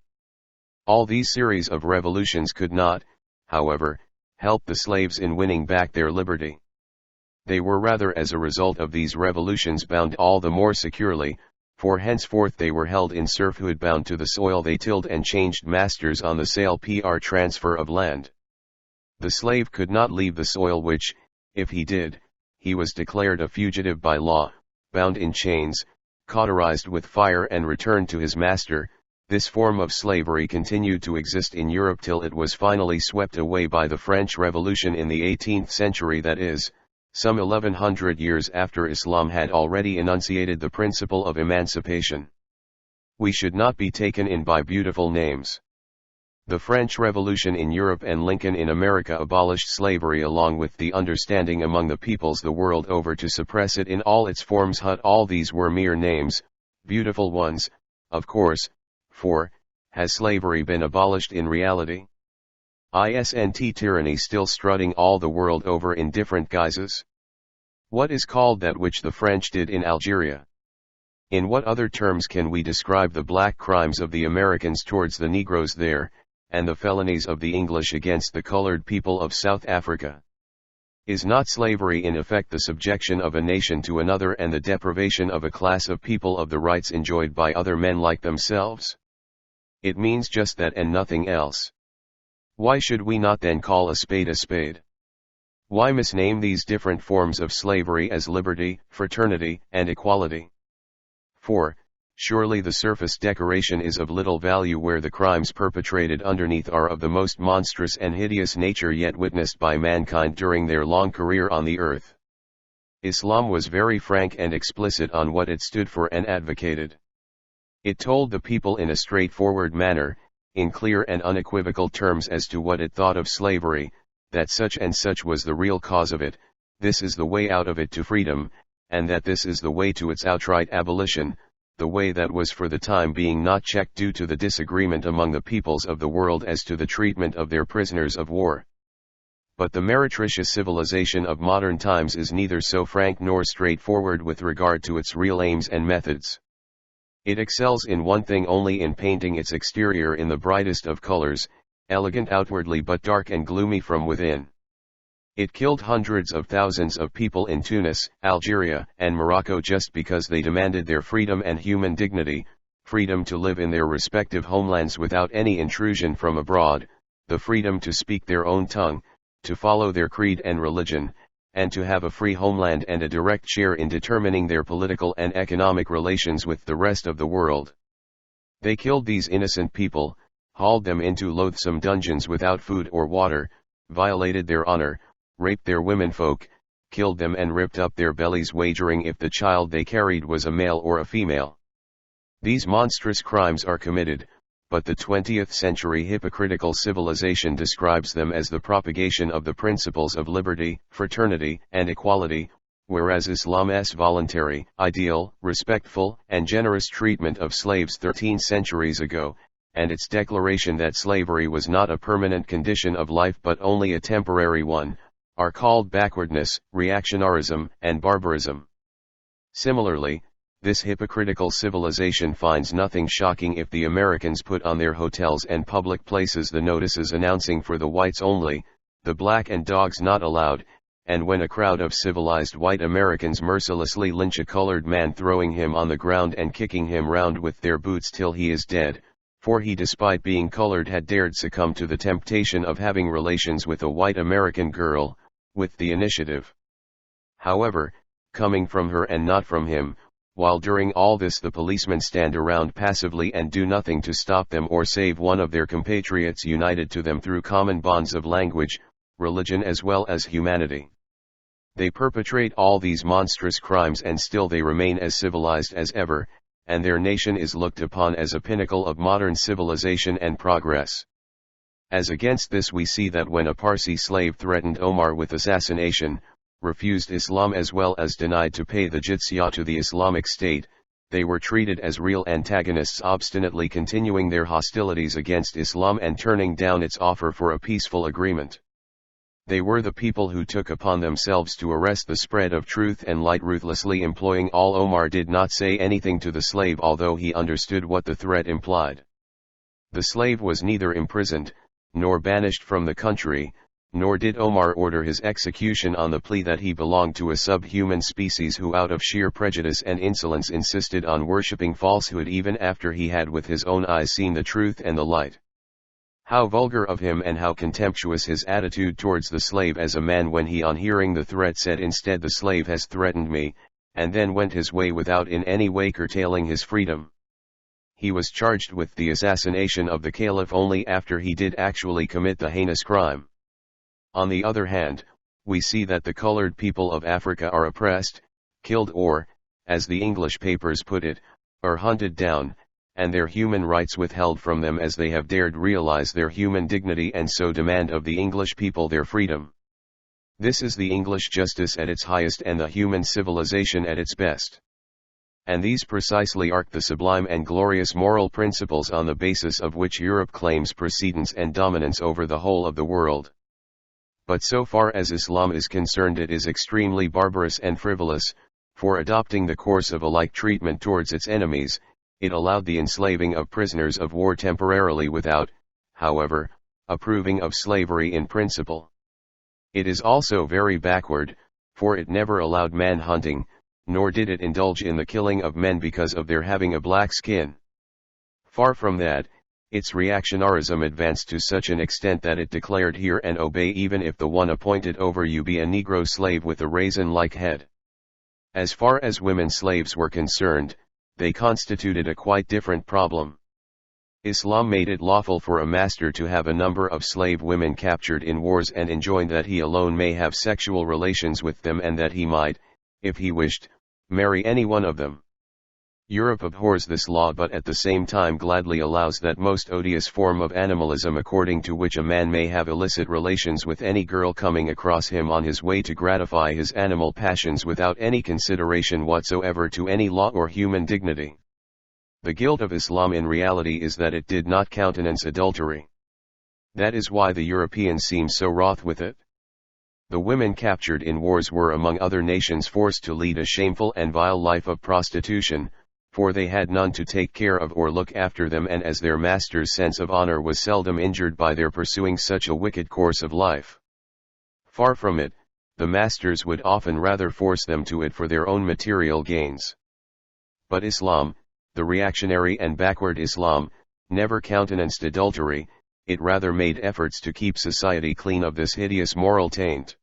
All these series of revolutions could not, however, help the slaves in winning back their liberty. They were rather, as a result of these revolutions, bound all the more securely, for henceforth they were held in serfhood, bound to the soil they tilled, and changed masters on the sale transfer of land. The slave could not leave the soil which, if he did, he was declared a fugitive by law, bound in chains, cauterized with fire, and returned to his master. This form of slavery continued to exist in Europe till it was finally swept away by the French Revolution in the 18th century, that is, some 1100 years after Islam had already enunciated the principle of emancipation. We should not be taken in by beautiful names. The French Revolution in Europe and Lincoln in America abolished slavery, along with the understanding among the peoples the world over to suppress it in all its forms. All these were mere names, beautiful ones, of course, for, has slavery been abolished in reality? Isn't tyranny still strutting all the world over in different guises? What is called that which the French did in Algeria? In what other terms can we describe the black crimes of the Americans towards the Negroes there, and the felonies of the English against the colored people of South Africa? Is not slavery in effect the subjection of a nation to another, and the deprivation of a class of people of the rights enjoyed by other men like themselves? It means just that and nothing else. Why should we not then call a spade a spade? Why misname these different forms of slavery as liberty, fraternity, and equality? 4. Surely the surface decoration is of little value where the crimes perpetrated underneath are of the most monstrous and hideous nature yet witnessed by mankind during their long career on the earth. Islam was very frank and explicit on what it stood for and advocated. It told the people in a straightforward manner, in clear and unequivocal terms, as to what it thought of slavery, that such and such was the real cause of it, this is the way out of it to freedom, and that this is the way to its outright abolition, the way that was for the time being not checked due to the disagreement among the peoples of the world as to the treatment of their prisoners of war. But the meretricious civilization of modern times is neither so frank nor straightforward with regard to its real aims and methods. It excels in one thing only, in painting its exterior in the brightest of colors, elegant outwardly but dark and gloomy from within. It killed hundreds of thousands of people in Tunis, Algeria, and Morocco just because they demanded their freedom and human dignity, freedom to live in their respective homelands without any intrusion from abroad, the freedom to speak their own tongue, to follow their creed and religion, and to have a free homeland and a direct share in determining their political and economic relations with the rest of the world. They killed these innocent people, hauled them into loathsome dungeons without food or water, violated their honor, raped their womenfolk, killed them and ripped up their bellies, wagering if the child they carried was a male or a female. These monstrous crimes are committed, but the 20th century hypocritical civilization describes them as the propagation of the principles of liberty, fraternity, and equality, whereas Islam's voluntary, ideal, respectful, and generous treatment of slaves 13 centuries ago, and its declaration that slavery was not a permanent condition of life but only a temporary one, are called backwardness, reactionarism, and barbarism. Similarly, this hypocritical civilization finds nothing shocking if the Americans put on their hotels and public places the notices announcing for the whites only, the black and dogs not allowed, and when a crowd of civilized white Americans mercilessly lynch a colored man, throwing him on the ground and kicking him round with their boots till he is dead, for he despite being colored had dared succumb to the temptation of having relations with a white American girl, with the initiative, however, coming from her and not from him, while during all this the policemen stand around passively and do nothing to stop them or save one of their compatriots united to them through common bonds of language, religion as well as humanity. They perpetrate all these monstrous crimes and still they remain as civilized as ever, and their nation is looked upon as a pinnacle of modern civilization and progress. As against this we see that when a Parsi slave threatened Omar with assassination, refused Islam as well as denied to pay the jizya to the Islamic State, they were treated as real antagonists, obstinately continuing their hostilities against Islam and turning down its offer for a peaceful agreement. They were the people who took upon themselves to arrest the spread of truth and light, ruthlessly employing all. Omar did not say anything to the slave although he understood what the threat implied. The slave was neither imprisoned, nor banished from the country, nor did Omar order his execution on the plea that he belonged to a subhuman species who out of sheer prejudice and insolence insisted on worshipping falsehood even after he had with his own eyes seen the truth and the light. How vulgar of him and how contemptuous his attitude towards the slave as a man when he on hearing the threat said instead, "The slave has threatened me," and then went his way without in any way curtailing his freedom. He was charged with the assassination of the caliph only after he did actually commit the heinous crime. On the other hand, we see that the colored people of Africa are oppressed, killed or, as the English papers put it, are hunted down, and their human rights withheld from them as they have dared realize their human dignity and so demand of the English people their freedom. This is the English justice at its highest and the human civilization at its best. And these precisely are the sublime and glorious moral principles on the basis of which Europe claims precedence and dominance over the whole of the world. But so far as Islam is concerned it is extremely barbarous and frivolous, for adopting the course of a like treatment towards its enemies, it allowed the enslaving of prisoners of war temporarily without, however, approving of slavery in principle. It is also very backward, for it never allowed man-hunting, nor did it indulge in the killing of men because of their having a black skin. Far from that, its reactionarism advanced to such an extent that it declared, "Hear and obey even if the one appointed over you be a Negro slave with a raisin-like head." As far as women slaves were concerned, they constituted a quite different problem. Islam made it lawful for a master to have a number of slave women captured in wars and enjoined that he alone may have sexual relations with them and that he might, if he wished, marry any one of them. Europe abhors this law but at the same time gladly allows that most odious form of animalism according to which a man may have illicit relations with any girl coming across him on his way to gratify his animal passions without any consideration whatsoever to any law or human dignity. The guilt of Islam in reality is that it did not countenance adultery. That is why the Europeans seem so wroth with it. The women captured in wars were among other nations forced to lead a shameful and vile life of prostitution, for they had none to take care of or look after them, and as their master's sense of honor was seldom injured by their pursuing such a wicked course of life. Far from it, the masters would often rather force them to it for their own material gains. But Islam, the reactionary and backward Islam, never countenanced adultery, it rather made efforts to keep society clean of this hideous moral taint.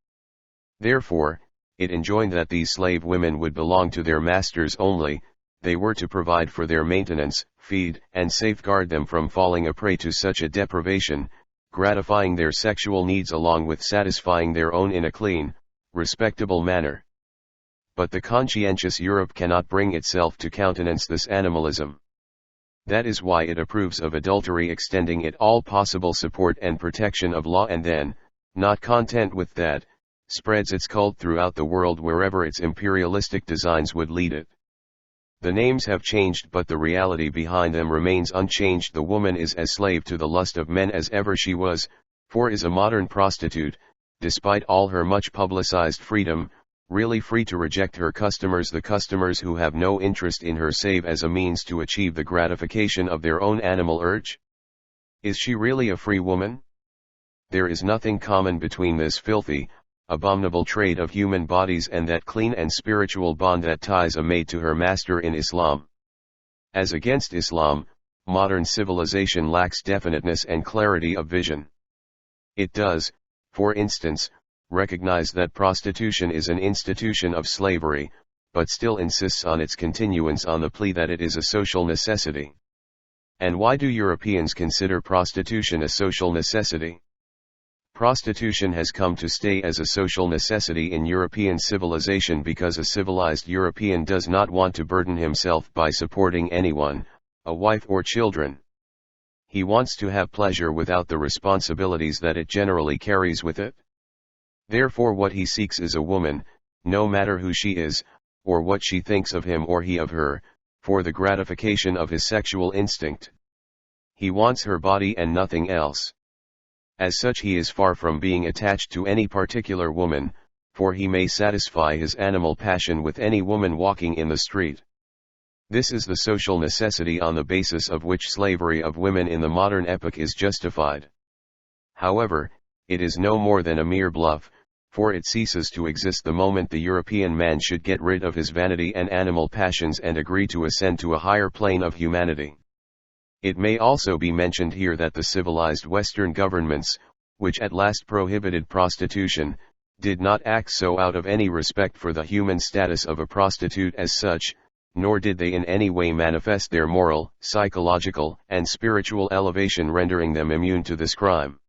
Therefore, it enjoined that these slave women would belong to their masters only. They were to provide for their maintenance, feed, and safeguard them from falling a prey to such a deprivation, gratifying their sexual needs along with satisfying their own in a clean, respectable manner. But the conscientious Europe cannot bring itself to countenance this animalism. That is why it approves of adultery, extending it all possible support and protection of law, and then, not content with that, spreads its cult throughout the world wherever its imperialistic designs would lead it. The names have changed, but the reality behind them remains unchanged. The woman is as slave to the lust of men as ever she was, for is a modern prostitute, despite all her much publicized freedom, really free to reject her customers, the customers who have no interest in her save as a means to achieve the gratification of their own animal urge? Is she really a free woman? There is nothing common between this filthy, abominable trade of human bodies and that clean and spiritual bond that ties a maid to her master in Islam. As against Islam, modern civilization lacks definiteness and clarity of vision. It does, for instance, recognize that prostitution is an institution of slavery, but still insists on its continuance on the plea that it is a social necessity. And why do Europeans consider prostitution a social necessity? Prostitution has come to stay as a social necessity in European civilization because a civilized European does not want to burden himself by supporting anyone, a wife or children. He wants to have pleasure without the responsibilities that it generally carries with it. Therefore what he seeks is a woman, no matter who she is, or what she thinks of him or he of her, for the gratification of his sexual instinct. He wants her body and nothing else. As such he is far from being attached to any particular woman, for he may satisfy his animal passion with any woman walking in the street. This is the social necessity on the basis of which slavery of women in the modern epoch is justified. However, it is no more than a mere bluff, for it ceases to exist the moment the European man should get rid of his vanity and animal passions and agree to ascend to a higher plane of humanity. It may also be mentioned here that the civilized Western governments, which at last prohibited prostitution, did not act so out of any respect for the human status of a prostitute as such, nor did they in any way manifest their moral, psychological, and spiritual elevation rendering them immune to this crime.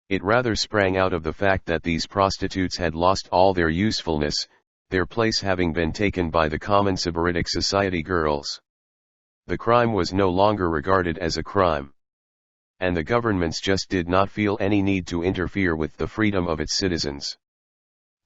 It rather sprang out of the fact that these prostitutes had lost all their usefulness, their place having been taken by the common sybaritic society girls. The crime was no longer regarded as a crime. And the governments just did not feel any need to interfere with the freedom of its citizens.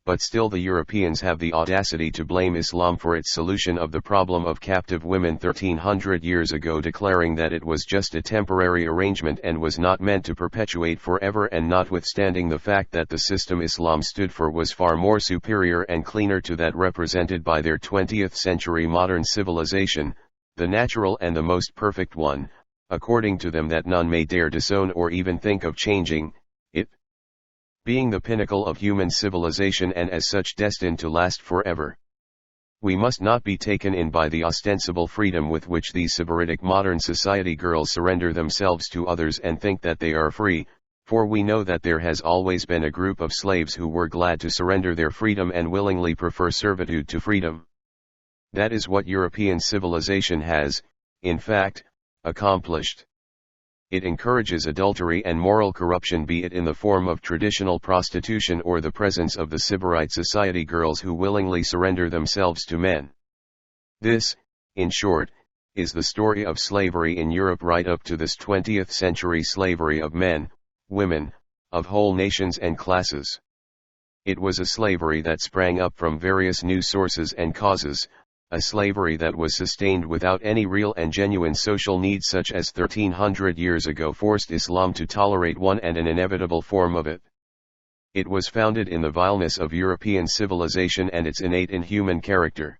But still the Europeans have the audacity to blame Islam for its solution of the problem of captive women 1300 years ago, declaring that it was just a temporary arrangement and was not meant to perpetuate forever, and notwithstanding the fact that the system Islam stood for was far more superior and cleaner to that represented by their 20th century modern civilization, the natural and the most perfect one, according to them, that none may dare disown or even think of changing, it being the pinnacle of human civilization and as such destined to last forever. We must not be taken in by the ostensible freedom with which these sybaritic modern society girls surrender themselves to others and think that they are free, for we know that there has always been a group of slaves who were glad to surrender their freedom and willingly prefer servitude to freedom. That is what European civilization has, in fact, accomplished. It encourages adultery and moral corruption, be it in the form of traditional prostitution or the presence of the sybarite society girls who willingly surrender themselves to men. This, in short, is the story of slavery in Europe right up to this 20th century, slavery of men, women, of whole nations and classes. It was a slavery that sprang up from various new sources and causes, a slavery that was sustained without any real and genuine social need, such as 1300 years ago forced Islam to tolerate one and an inevitable form of it. It was founded in the vileness of European civilization and its innate inhuman character.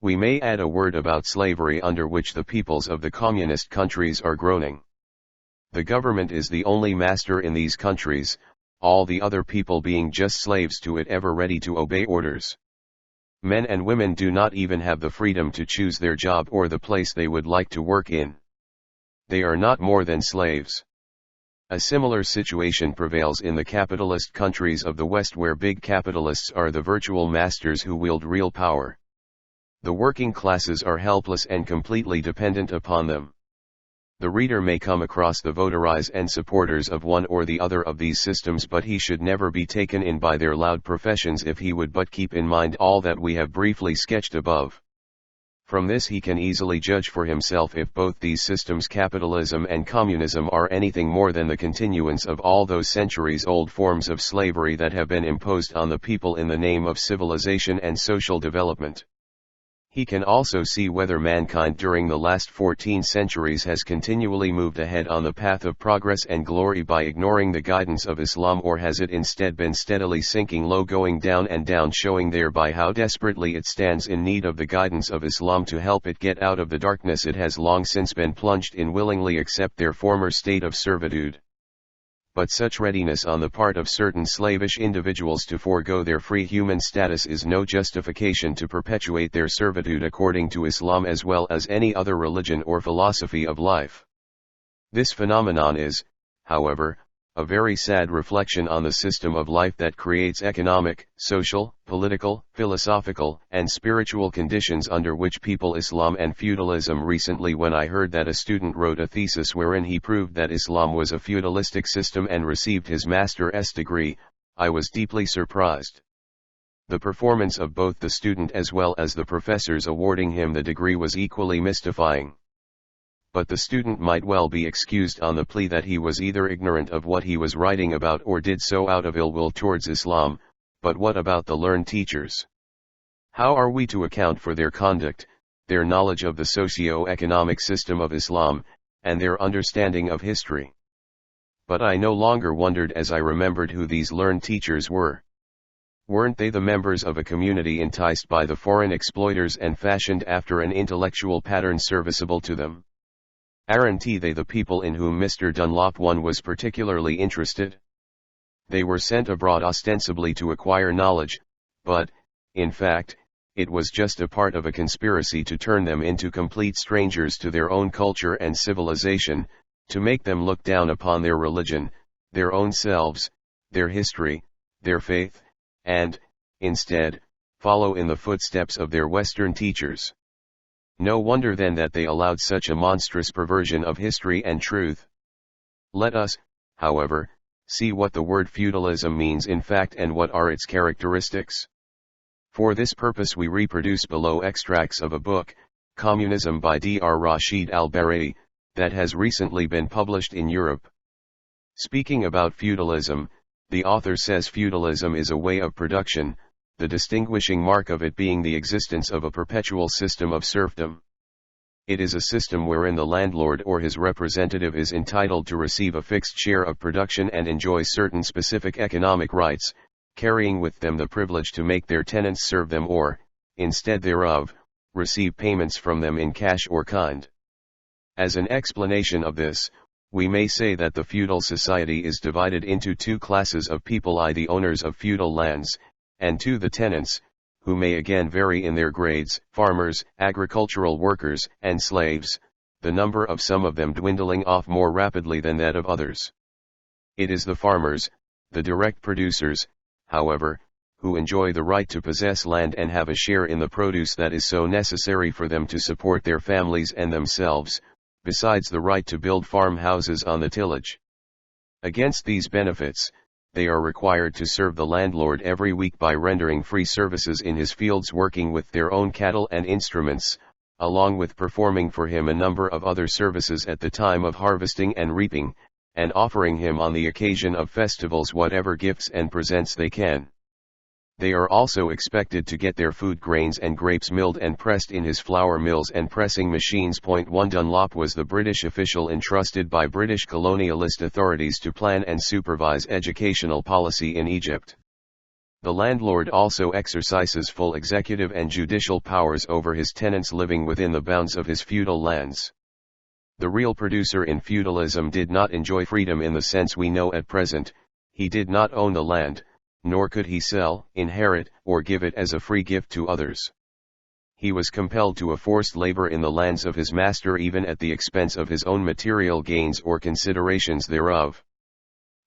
We may add a word about slavery under which the peoples of the communist countries are groaning. The government is the only master in these countries, all the other people being just slaves to it, ever ready to obey orders. Men and women do not even have the freedom to choose their job or the place they would like to work in. They are not more than slaves. A similar situation prevails in the capitalist countries of the West, where big capitalists are the virtual masters who wield real power. The working classes are helpless and completely dependent upon them. The reader may come across the votaries and supporters of one or the other of these systems, but he should never be taken in by their loud professions if he would but keep in mind all that we have briefly sketched above. From this he can easily judge for himself if both these systems, capitalism and communism, are anything more than the continuance of all those centuries-old forms of slavery that have been imposed on the people in the name of civilization and social development. He can also see whether mankind during the last 14 centuries has continually moved ahead on the path of progress and glory by ignoring the guidance of Islam, or has it instead been steadily sinking low, going down and down, showing thereby how desperately it stands in need of the guidance of Islam to help it get out of the darkness it has long since been plunged in, willingly accept their former state of servitude. But such readiness on the part of certain slavish individuals to forego their free human status is no justification to perpetuate their servitude according to Islam as well as any other religion or philosophy of life. This phenomenon is, however, a very sad reflection on the system of life that creates economic, social, political, philosophical, and spiritual conditions under which people Islam and feudalism. Recently, when I heard that a student wrote a thesis wherein he proved that Islam was a feudalistic system and received his master's degree, I was deeply surprised. The performance of both the student as well as the professors awarding him the degree was equally mystifying. But the student might well be excused on the plea that he was either ignorant of what he was writing about or did so out of ill will towards Islam. But what about the learned teachers? How are we to account for their conduct, their knowledge of the socio-economic system of Islam, and their understanding of history? But I no longer wondered as I remembered who these learned teachers were. Weren't they the members of a community enticed by the foreign exploiters and fashioned after an intellectual pattern serviceable to them? Aren't they the people in whom Mr. Dunlop was particularly interested? They were sent abroad ostensibly to acquire knowledge, but, in fact, it was just a part of a conspiracy to turn them into complete strangers to their own culture and civilization, to make them look down upon their religion, their own selves, their history, their faith, and, instead, follow in the footsteps of their Western teachers. No wonder then that they allowed such a monstrous perversion of history and truth. Let us, however, see what the word feudalism means in fact and what are its characteristics. For this purpose we reproduce below extracts of a book, Communism by Dr. Rashid al-Barayi, that has recently been published in Europe. Speaking about feudalism, the author says feudalism is a way of production, the distinguishing mark of it being the existence of a perpetual system of serfdom. It is a system wherein the landlord or his representative is entitled to receive a fixed share of production and enjoy certain specific economic rights, carrying with them the privilege to make their tenants serve them or, instead thereof, receive payments from them in cash or kind. As an explanation of this, we may say that the feudal society is divided into two classes of people, i.e. the owners of feudal lands, and 2 the tenants, who may again vary in their grades, farmers, agricultural workers, and slaves, the number of some of them dwindling off more rapidly than that of others. It is the farmers, the direct producers, however, who enjoy the right to possess land and have a share in the produce that is so necessary for them to support their families and themselves, besides the right to build farmhouses on the tillage. Against these benefits, they are required to serve the landlord every week by rendering free services in his fields, working with their own cattle and instruments, along with performing for him a number of other services at the time of harvesting and reaping, and offering him on the occasion of festivals whatever gifts and presents they can. They are also expected to get their food grains and grapes milled and pressed in his flour mills and pressing machines. 1 Dunlop was the British official entrusted by British colonialist authorities to plan and supervise educational policy in Egypt. The landlord also exercises full executive and judicial powers over his tenants living within the bounds of his feudal lands. The real producer in feudalism did not enjoy freedom in the sense we know at present. He did not own the land, nor could he sell, inherit, or give it as a free gift to others. He was compelled to a forced labor in the lands of his master, even at the expense of his own material gains or considerations thereof.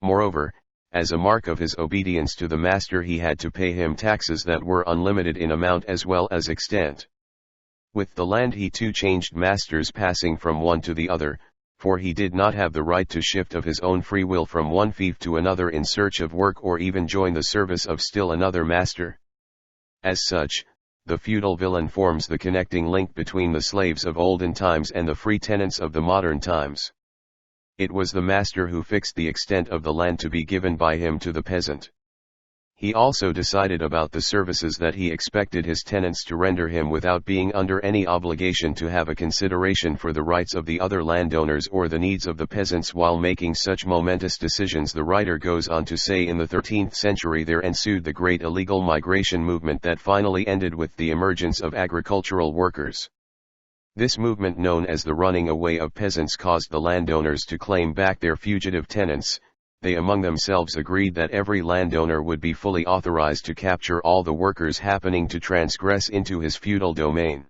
Moreover, as a mark of his obedience to the master, he had to pay him taxes that were unlimited in amount as well as extent. With the land he too changed masters, passing from one to the other, for he did not have the right to shift of his own free will from one fief to another in search of work or even join the service of still another master. As such, the feudal villain forms the connecting link between the slaves of olden times and the free tenants of the modern times. It was the master who fixed the extent of the land to be given by him to the peasant. He also decided about the services that he expected his tenants to render him without being under any obligation to have a consideration for the rights of the other landowners or the needs of the peasants. While making such momentous decisions, the writer goes on to say, in the 13th century there ensued the great illegal migration movement that finally ended with the emergence of agricultural workers. This movement, known as the running away of peasants, caused the landowners to claim back their fugitive tenants. They among themselves agreed that every landowner would be fully authorized to capture all the workers happening to transgress into his feudal domain.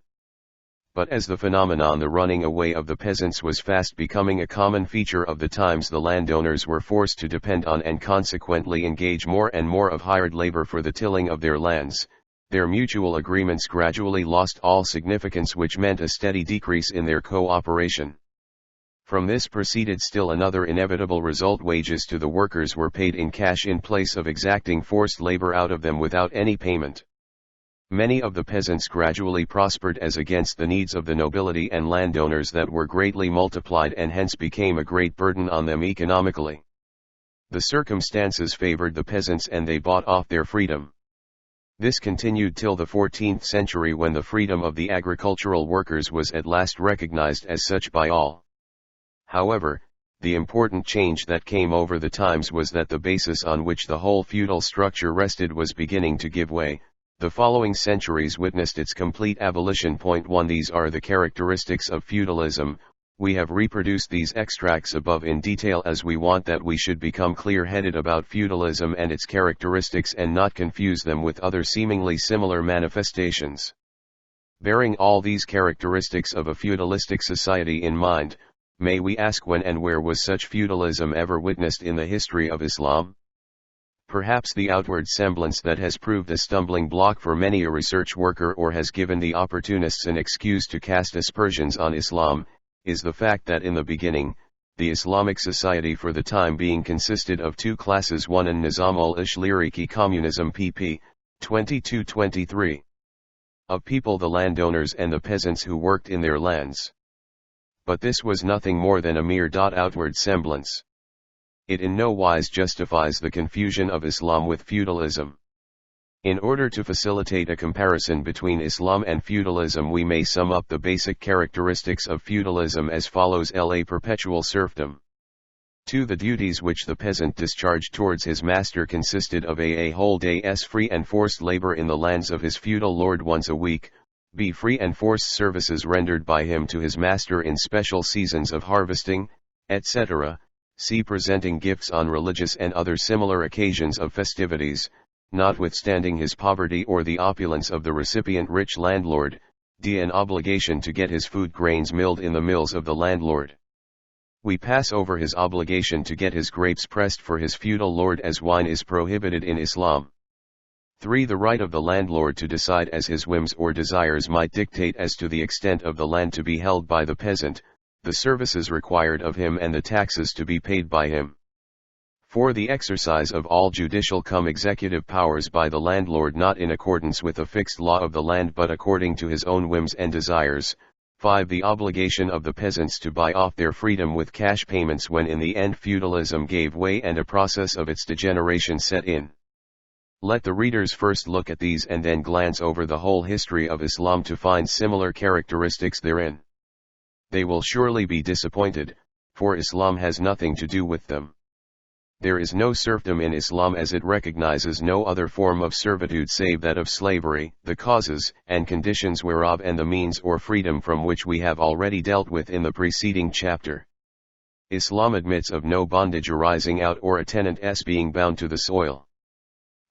But as the phenomenon, the running away of the peasants, was fast becoming a common feature of the times, the landowners were forced to depend on and consequently engage more and more of hired labor for the tilling of their lands. Their mutual agreements gradually lost all significance, which meant a steady decrease in their cooperation. From this proceeded still another inevitable result: wages to the workers were paid in cash in place of exacting forced labor out of them without any payment. Many of the peasants gradually prospered as against the needs of the nobility and landowners that were greatly multiplied, and hence became a great burden on them economically. The circumstances favored the peasants and they bought off their freedom. This continued till the 14th century, when the freedom of the agricultural workers was at last recognized as such by all. However, the important change that came over the times was that the basis on which the whole feudal structure rested was beginning to give way. The following centuries witnessed its complete abolition. Point 1. These are the characteristics of feudalism. We have reproduced these extracts above in detail as we want that we should become clear-headed about feudalism and its characteristics and not confuse them with other seemingly similar manifestations. Bearing all these characteristics of a feudalistic society in mind, may we ask, when and where was such feudalism ever witnessed in the history of Islam? Perhaps the outward semblance that has proved a stumbling block for many a research worker, or has given the opportunists an excuse to cast aspersions on Islam, is the fact that in the beginning, the Islamic society for the time being consisted of two classes: 1, an Nizam al-Ishliriki communism, pp. 22-23. Of people, the landowners and the peasants who worked in their lands. But this was nothing more than a mere outward semblance. It in no wise justifies the confusion of Islam with feudalism. In order to facilitate a comparison between Islam and feudalism, we may sum up the basic characteristics of feudalism as follows: a perpetual serfdom. 2. The duties which the peasant discharged towards his master consisted of a whole day's free and forced labor in the lands of his feudal lord once a week, b. free and forced services rendered by him to his master in special seasons of harvesting, etc., c. presenting gifts on religious and other similar occasions of festivities, notwithstanding his poverty or the opulence of the recipient rich landlord, d. an obligation to get his food grains milled in the mills of the landlord. We pass over his obligation to get his grapes pressed for his feudal lord, as wine is prohibited in Islam. 3. The right of the landlord to decide as his whims or desires might dictate as to the extent of the land to be held by the peasant, the services required of him and the taxes to be paid by him. 4. The exercise of all judicial executive powers by the landlord, not in accordance with a fixed law of the land but according to his own whims and desires. 5. The obligation of the peasants to buy off their freedom with cash payments when in the end feudalism gave way and a process of its degeneration set in. Let the readers first look at these and then glance over the whole history of Islam to find similar characteristics therein. They will surely be disappointed, for Islam has nothing to do with them. There is no serfdom in Islam, as it recognizes no other form of servitude save that of slavery, the causes and conditions whereof and the means or freedom from which we have already dealt with in the preceding chapter. Islam admits of no bondage arising out or a tenant's being bound to the soil.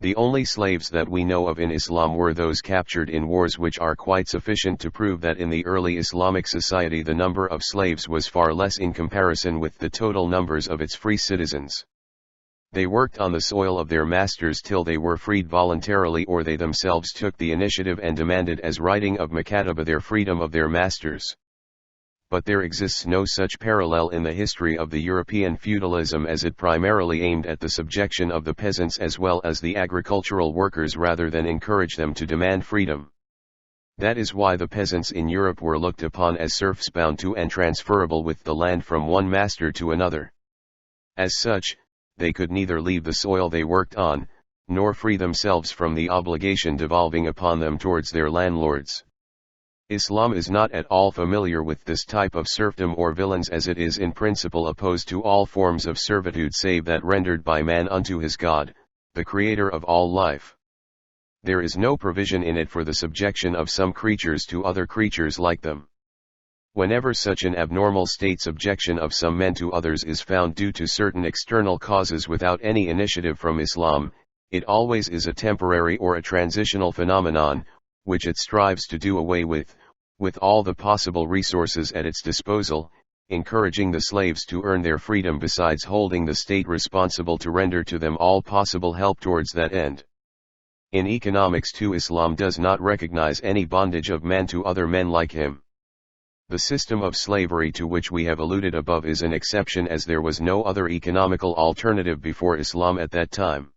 The only slaves that we know of in Islam were those captured in wars, which are quite sufficient to prove that in the early Islamic society the number of slaves was far less in comparison with the total numbers of its free citizens. They worked on the soil of their masters till they were freed voluntarily, or they themselves took the initiative and demanded as writing of Makataba their freedom of their masters. But there exists no such parallel in the history of the European feudalism, as it primarily aimed at the subjection of the peasants as well as the agricultural workers rather than encourage them to demand freedom. That is why the peasants in Europe were looked upon as serfs bound to and transferable with the land from one master to another. As such, they could neither leave the soil they worked on, nor free themselves from the obligation devolving upon them towards their landlords. Islam is not at all familiar with this type of serfdom or villains, as it is in principle opposed to all forms of servitude save that rendered by man unto his God, the creator of all life. There is no provision in it for the subjection of some creatures to other creatures like them. Whenever such an abnormal state subjection of some men to others is found due to certain external causes without any initiative from Islam, it always is a temporary or a transitional phenomenon, which it strives to do away with all the possible resources at its disposal, encouraging the slaves to earn their freedom besides holding the state responsible to render to them all possible help towards that end. In economics too, Islam does not recognize any bondage of man to other men like him. The system of slavery to which we have alluded above is an exception, as there was no other economical alternative before Islam at that time.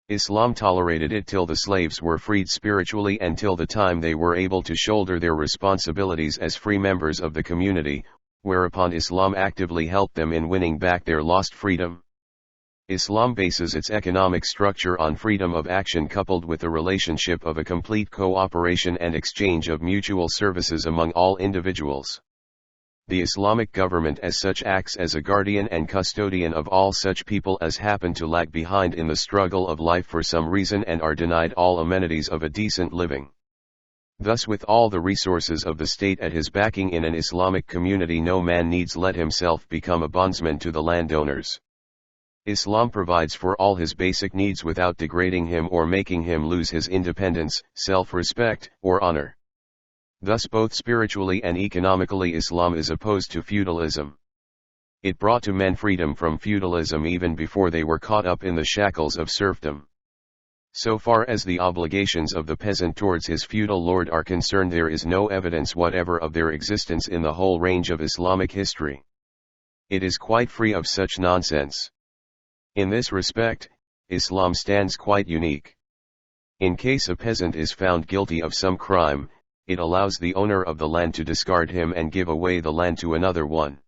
Islam tolerated it till the slaves were freed spiritually and till the time they were able to shoulder their responsibilities as free members of the community, whereupon Islam actively helped them in winning back their lost freedom. Islam bases its economic structure on freedom of action coupled with the relationship of a complete cooperation and exchange of mutual services among all individuals. The Islamic government as such acts as a guardian and custodian of all such people as happen to lag behind in the struggle of life for some reason and are denied all amenities of a decent living. Thus, with all the resources of the state at his backing in an Islamic community, no man needs let himself become a bondsman to the landowners. Islam provides for all his basic needs without degrading him or making him lose his independence, self-respect, or honor. Thus, both spiritually and economically, Islam is opposed to feudalism. It brought to men freedom from feudalism even before they were caught up in the shackles of serfdom. So far as the obligations of the peasant towards his feudal lord are concerned, there is no evidence whatever of their existence in the whole range of Islamic history. It is quite free of such nonsense. In this respect, Islam stands quite unique. In case a peasant is found guilty of some crime, it allows the owner of the land to discard him and give away the land to another one.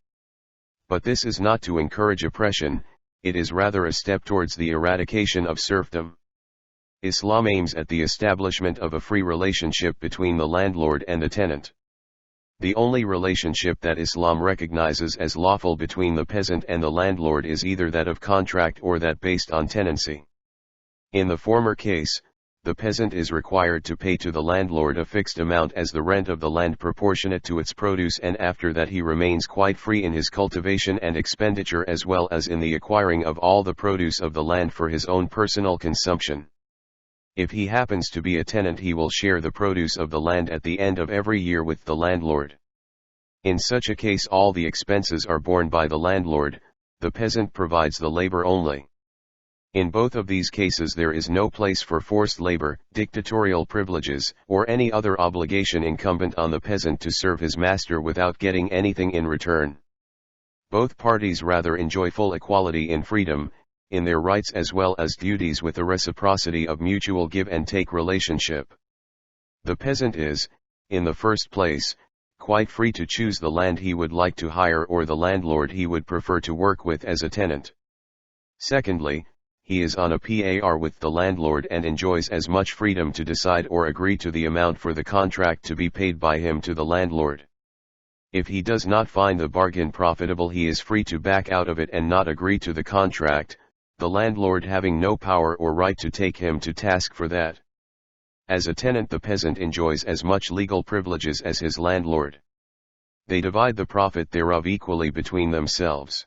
But this is not to encourage oppression, it is rather a step towards the eradication of serfdom. Islam aims at the establishment of a free relationship between the landlord and the tenant. The only relationship that Islam recognizes as lawful between the peasant and the landlord is either that of contract or that based on tenancy. In the former case, the peasant is required to pay to the landlord a fixed amount as the rent of the land proportionate to its produce, and after that he remains quite free in his cultivation and expenditure as well as in the acquiring of all the produce of the land for his own personal consumption. If he happens to be a tenant, he will share the produce of the land at the end of every year with the landlord. In such a case all the expenses are borne by the landlord, the peasant provides the labor only. In both of these cases there is no place for forced labor, dictatorial privileges, or any other obligation incumbent on the peasant to serve his master without getting anything in return. Both parties rather enjoy full equality in freedom, in their rights as well as duties, with a reciprocity of mutual give and take relationship. The peasant is, in the first place, quite free to choose the land he would like to hire or the landlord he would prefer to work with as a tenant. Secondly, he is on a par with the landlord and enjoys as much freedom to decide or agree to the amount for the contract to be paid by him to the landlord. If he does not find the bargain profitable, he is free to back out of it and not agree to the contract, the landlord having no power or right to take him to task for that. As a tenant, the peasant enjoys as much legal privileges as his landlord. They divide the profit thereof equally between themselves.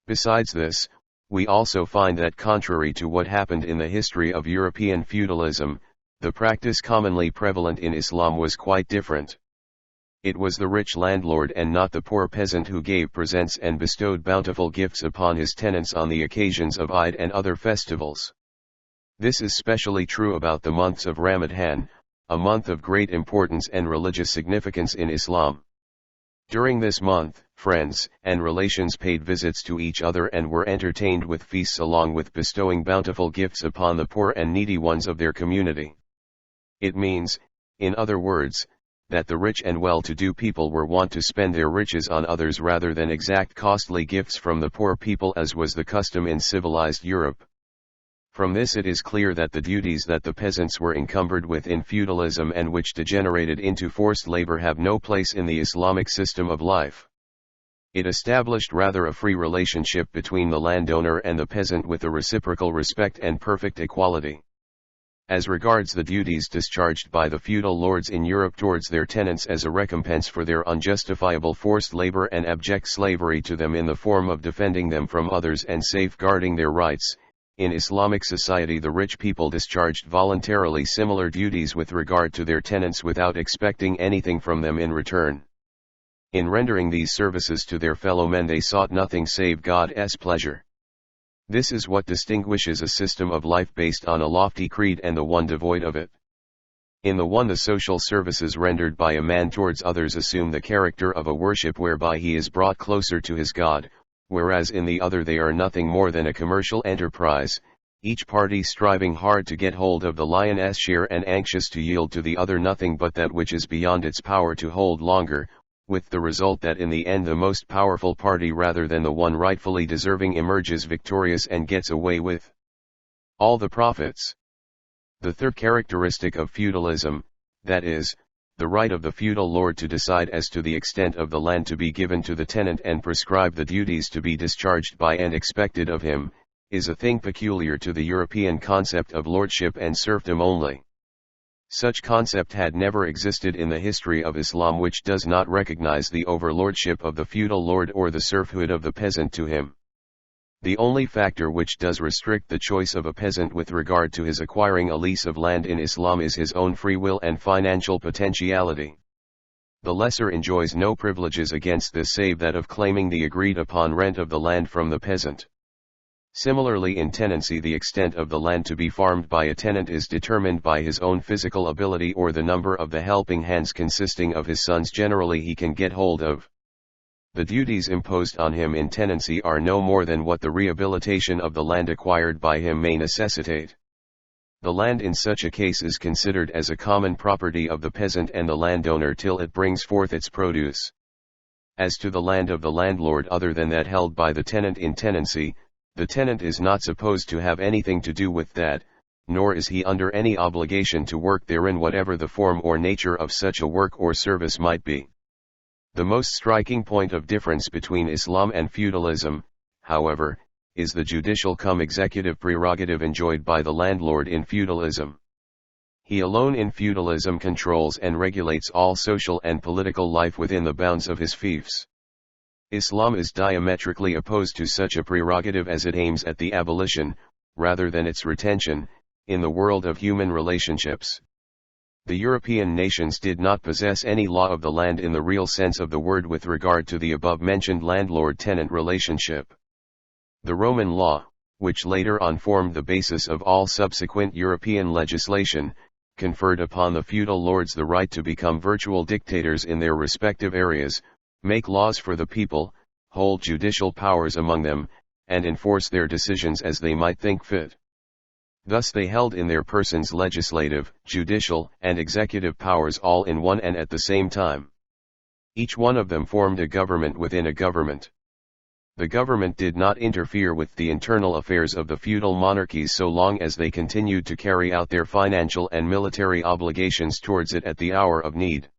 Besides this, we also find that, contrary to what happened in the history of European feudalism, the practice commonly prevalent in Islam was quite different. It was the rich landlord and not the poor peasant who gave presents and bestowed bountiful gifts upon his tenants on the occasions of Eid and other festivals. This is specially true about the months of Ramadan, a month of great importance and religious significance in Islam. During this month, friends and relations paid visits to each other and were entertained with feasts, along with bestowing bountiful gifts upon the poor and needy ones of their community. It means, In other words, that the rich and well-to-do people were wont to spend their riches on others rather than exact costly gifts from the poor people as was the custom in civilized Europe. From this it is clear that the duties that the peasants were encumbered with in feudalism and which degenerated into forced labor have no place in the Islamic system of life. It established rather a free relationship between the landowner and the peasant with a reciprocal respect and perfect equality. As regards the duties discharged by the feudal lords in Europe towards their tenants as a recompense for their unjustifiable forced labor and abject slavery to them in the form of defending them from others and safeguarding their rights, in Islamic society the rich people discharged voluntarily similar duties with regard to their tenants without expecting anything from them in return. In rendering these services to their fellow men they sought nothing save God's pleasure. This is what distinguishes a system of life based on a lofty creed and the one devoid of it. In the one the social services rendered by a man towards others assume the character of a worship whereby he is brought closer to his God, whereas in the other they are nothing more than a commercial enterprise, each party striving hard to get hold of the lion's share and anxious to yield to the other nothing but that which is beyond its power to hold longer, with the result that in the end the most powerful party rather than the one rightfully deserving emerges victorious and gets away with all the profits. The third characteristic of feudalism, that is, the right of the feudal lord to decide as to the extent of the land to be given to the tenant and prescribe the duties to be discharged by and expected of him, is a thing peculiar to the European concept of lordship and serfdom only. Such concept had never existed in the history of Islam, which does not recognize the overlordship of the feudal lord or the serfhood of the peasant to him. The only factor which does restrict the choice of a peasant with regard to his acquiring a lease of land in Islam is his own free will and financial potentiality. The lesser enjoys no privileges against this save that of claiming the agreed upon rent of the land from the peasant. Similarly, in tenancy the extent of the land to be farmed by a tenant is determined by his own physical ability or the number of the helping hands consisting of his sons generally he can get hold of. The duties imposed on him in tenancy are no more than what the rehabilitation of the land acquired by him may necessitate. The land in such a case is considered as a common property of the peasant and the landowner till it brings forth its produce. As to the land of the landlord other than that held by the tenant in tenancy, the tenant is not supposed to have anything to do with that, nor is he under any obligation to work therein whatever the form or nature of such a work or service might be. The most striking point of difference between Islam and feudalism, however, is the judicial cum executive prerogative enjoyed by the landlord in feudalism. He alone in feudalism controls and regulates all social and political life within the bounds of his fiefs. Islam is diametrically opposed to such a prerogative as it aims at the abolition, rather than its retention, in the world of human relationships. The European nations did not possess any law of the land in the real sense of the word with regard to the above-mentioned landlord-tenant relationship. The Roman law, which later on formed the basis of all subsequent European legislation, conferred upon the feudal lords the right to become virtual dictators in their respective areas, make laws for the people, hold judicial powers among them, and enforce their decisions as they might think fit. Thus they held in their persons legislative, judicial, and executive powers all in one and at the same time. Each one of them formed a government within a government. The government did not interfere with the internal affairs of the feudal monarchies so long as they continued to carry out their financial and military obligations towards it at the hour of need.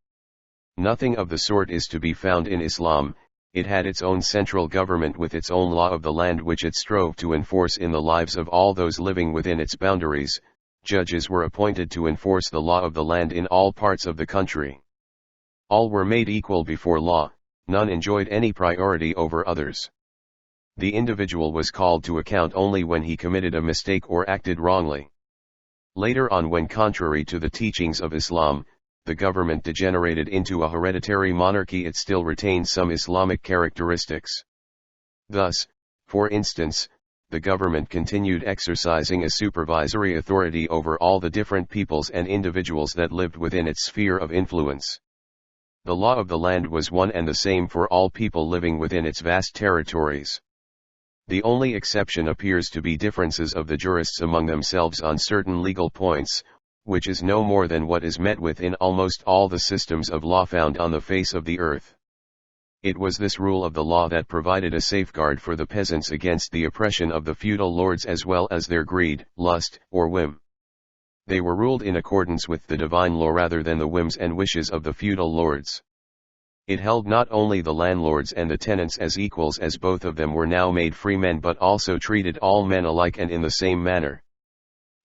Nothing of the sort is to be found in Islam. It had its own central government with its own law of the land which it strove to enforce in the lives of all those living within its boundaries. Judges were appointed to enforce the law of the land in all parts of the country. All were made equal before law, none enjoyed any priority over others. The individual was called to account only when he committed a mistake or acted wrongly. Later on, when contrary to the teachings of Islam, the government degenerated into a hereditary monarchy, it still retained some Islamic characteristics. Thus, for instance, the government continued exercising a supervisory authority over all the different peoples and individuals that lived within its sphere of influence. The law of the land was one and the same for all people living within its vast territories. The only exception appears to be differences of the jurists among themselves on certain legal points, which is no more than what is met with in almost all the systems of law found on the face of the earth. It was this rule of the law that provided a safeguard for the peasants against the oppression of the feudal lords as well as their greed, lust, or whim. They were ruled in accordance with the divine law rather than the whims and wishes of the feudal lords. It held not only the landlords and the tenants as equals, as both of them were now made free men, but also treated all men alike and in the same manner.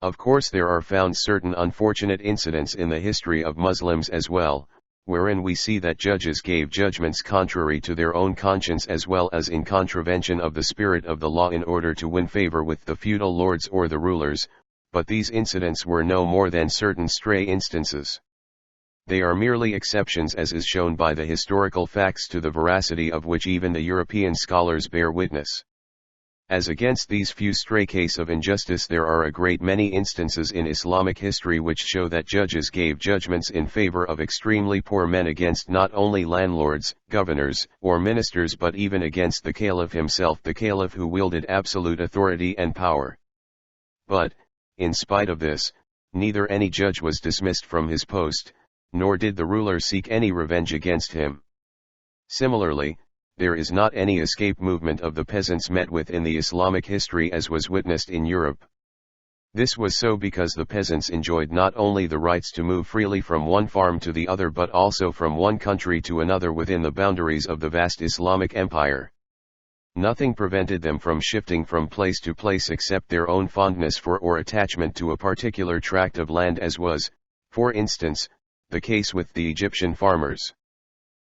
Of course there are found certain unfortunate incidents in the history of Muslims as well, wherein we see that judges gave judgments contrary to their own conscience as well as in contravention of the spirit of the law in order to win favor with the feudal lords or the rulers, but these incidents were no more than certain stray instances. They are merely exceptions, as is shown by the historical facts to the veracity of which even the European scholars bear witness. As against these few stray cases of injustice, there are a great many instances in Islamic history which show that judges gave judgments in favor of extremely poor men against not only landlords, governors, or ministers, but even against the caliph himself, the caliph who wielded absolute authority and power. But, in spite of this, neither any judge was dismissed from his post, nor did the ruler seek any revenge against him. Similarly, there is not any escape movement of the peasants met with in the Islamic history as was witnessed in Europe. This was so because the peasants enjoyed not only the rights to move freely from one farm to the other but also from one country to another within the boundaries of the vast Islamic empire. Nothing prevented them from shifting from place to place except their own fondness for or attachment to a particular tract of land, as was, for instance, the case with the Egyptian farmers.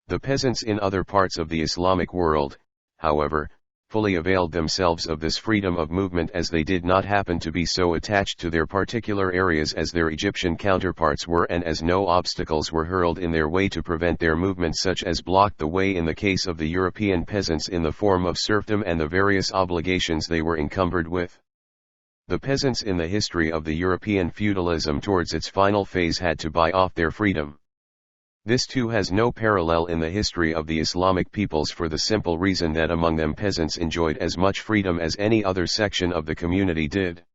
The peasants in other parts of the Islamic world, however, fully availed themselves of this freedom of movement, as they did not happen to be so attached to their particular areas as their Egyptian counterparts were, and as no obstacles were hurled in their way to prevent their movement, such as blocked the way in the case of the European peasants in the form of serfdom and the various obligations they were encumbered with. The peasants in the history of the European feudalism towards its final phase had to buy off their freedom. This too has no parallel in the history of the Islamic peoples, for the simple reason that among them peasants enjoyed as much freedom as any other section of the community did.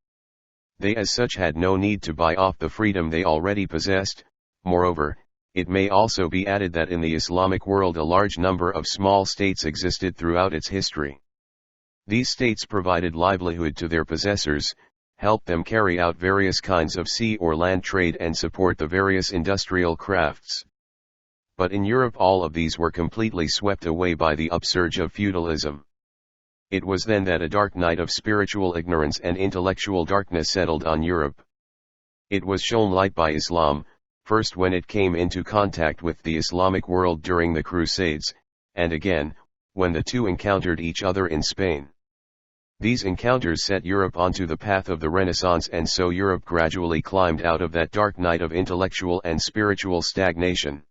They as such had no need to buy off the freedom they already possessed. Moreover, it may also be added that in the Islamic world a large number of small states existed throughout its history. These states provided livelihood to their possessors, helped them carry out various kinds of sea or land trade, and support the various industrial crafts. But in Europe all of these were completely swept away by the upsurge of feudalism. It was then that a dark night of spiritual ignorance and intellectual darkness settled on Europe. It was shown light by Islam, first when it came into contact with the Islamic world during the Crusades, and again, when the two encountered each other in Spain. These encounters set Europe onto the path of the Renaissance, and so Europe gradually climbed out of that dark night of intellectual and spiritual stagnation.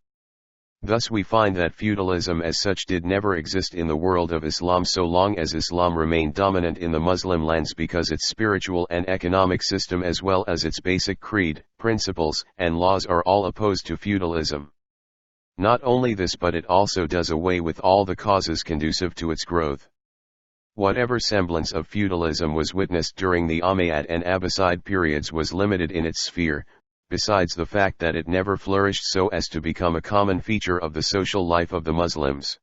Thus we find that feudalism as such did never exist in the world of Islam so long as Islam remained dominant in the Muslim lands, because its spiritual and economic system as well as its basic creed, principles, and laws are all opposed to feudalism. Not only this, but it also does away with all the causes conducive to its growth. Whatever semblance of feudalism was witnessed during the Umayyad and Abbasid periods was limited in its sphere, besides the fact that it never flourished so as to become a common feature of the social life of the Muslims.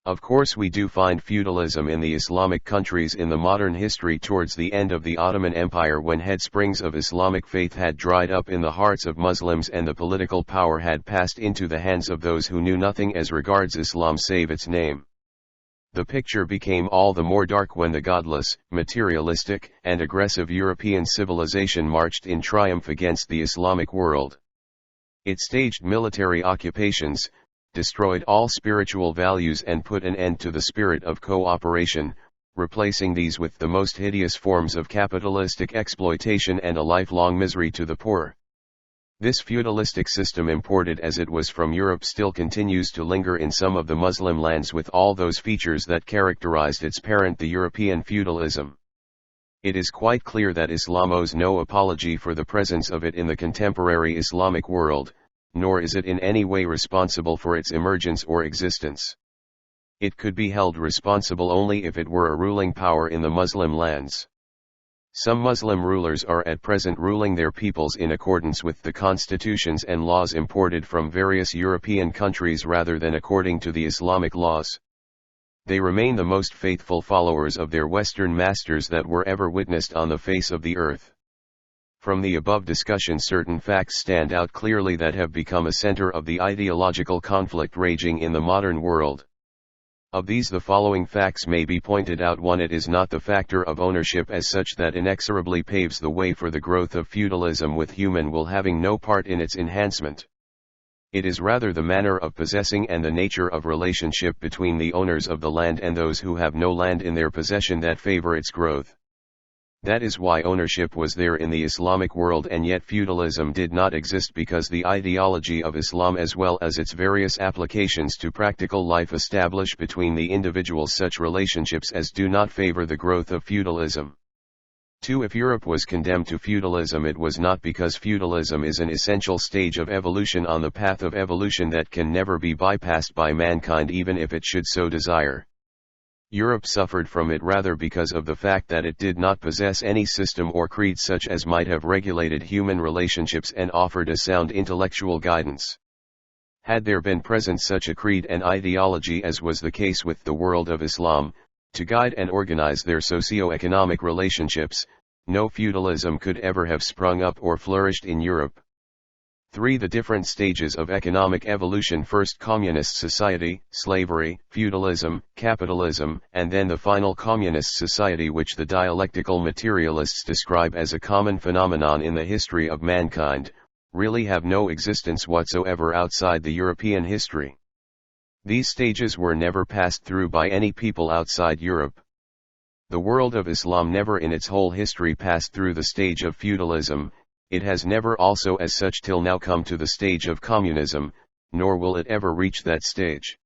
Of course we do find feudalism in the Islamic countries in the modern history towards the end of the Ottoman Empire, when headsprings of Islamic faith had dried up in the hearts of Muslims and the political power had passed into the hands of those who knew nothing as regards Islam save its name. The picture became all the more dark when the godless, materialistic, and aggressive European civilization marched in triumph against the Islamic world. It staged military occupations, destroyed all spiritual values, and put an end to the spirit of cooperation, replacing these with the most hideous forms of capitalistic exploitation and a lifelong misery to the poor. This feudalistic system, imported as it was from Europe, still continues to linger in some of the Muslim lands with all those features that characterized its parent, the European feudalism. It is quite clear that Islam owes no apology for the presence of it in the contemporary Islamic world, nor is it in any way responsible for its emergence or existence. It could be held responsible only if it were a ruling power in the Muslim lands. Some Muslim rulers are at present ruling their peoples in accordance with the constitutions and laws imported from various European countries rather than according to the Islamic laws. They remain the most faithful followers of their Western masters that were ever witnessed on the face of the earth. From the above discussion, certain facts stand out clearly that have become a center of the ideological conflict raging in the modern world. Of these, the following facts may be pointed out. 1. It is not the factor of ownership as such that inexorably paves the way for the growth of feudalism, with human will having no part in its enhancement. It is rather the manner of possessing and the nature of relationship between the owners of the land and those who have no land in their possession that favor its growth. That is why ownership was there in the Islamic world, and yet feudalism did not exist, because the ideology of Islam as well as its various applications to practical life establish between the individuals such relationships as do not favor the growth of feudalism. 2. If Europe was condemned to feudalism, it was not because feudalism is an essential stage of evolution on the path of evolution that can never be bypassed by mankind even if it should so desire. Europe suffered from it rather because of the fact that it did not possess any system or creed such as might have regulated human relationships and offered a sound intellectual guidance. Had there been present such a creed and ideology as was the case with the world of Islam, to guide and organize their socio-economic relationships, no feudalism could ever have sprung up or flourished in Europe. 3. The different stages of economic evolution: first communist society, slavery, feudalism, capitalism, and then the final communist society, which the dialectical materialists describe as a common phenomenon in the history of mankind, really have no existence whatsoever outside the European history. These stages were never passed through by any people outside Europe. The world of Islam never in its whole history passed through the stage of feudalism. It has never also as such till now come to the stage of communism, nor will it ever reach that stage.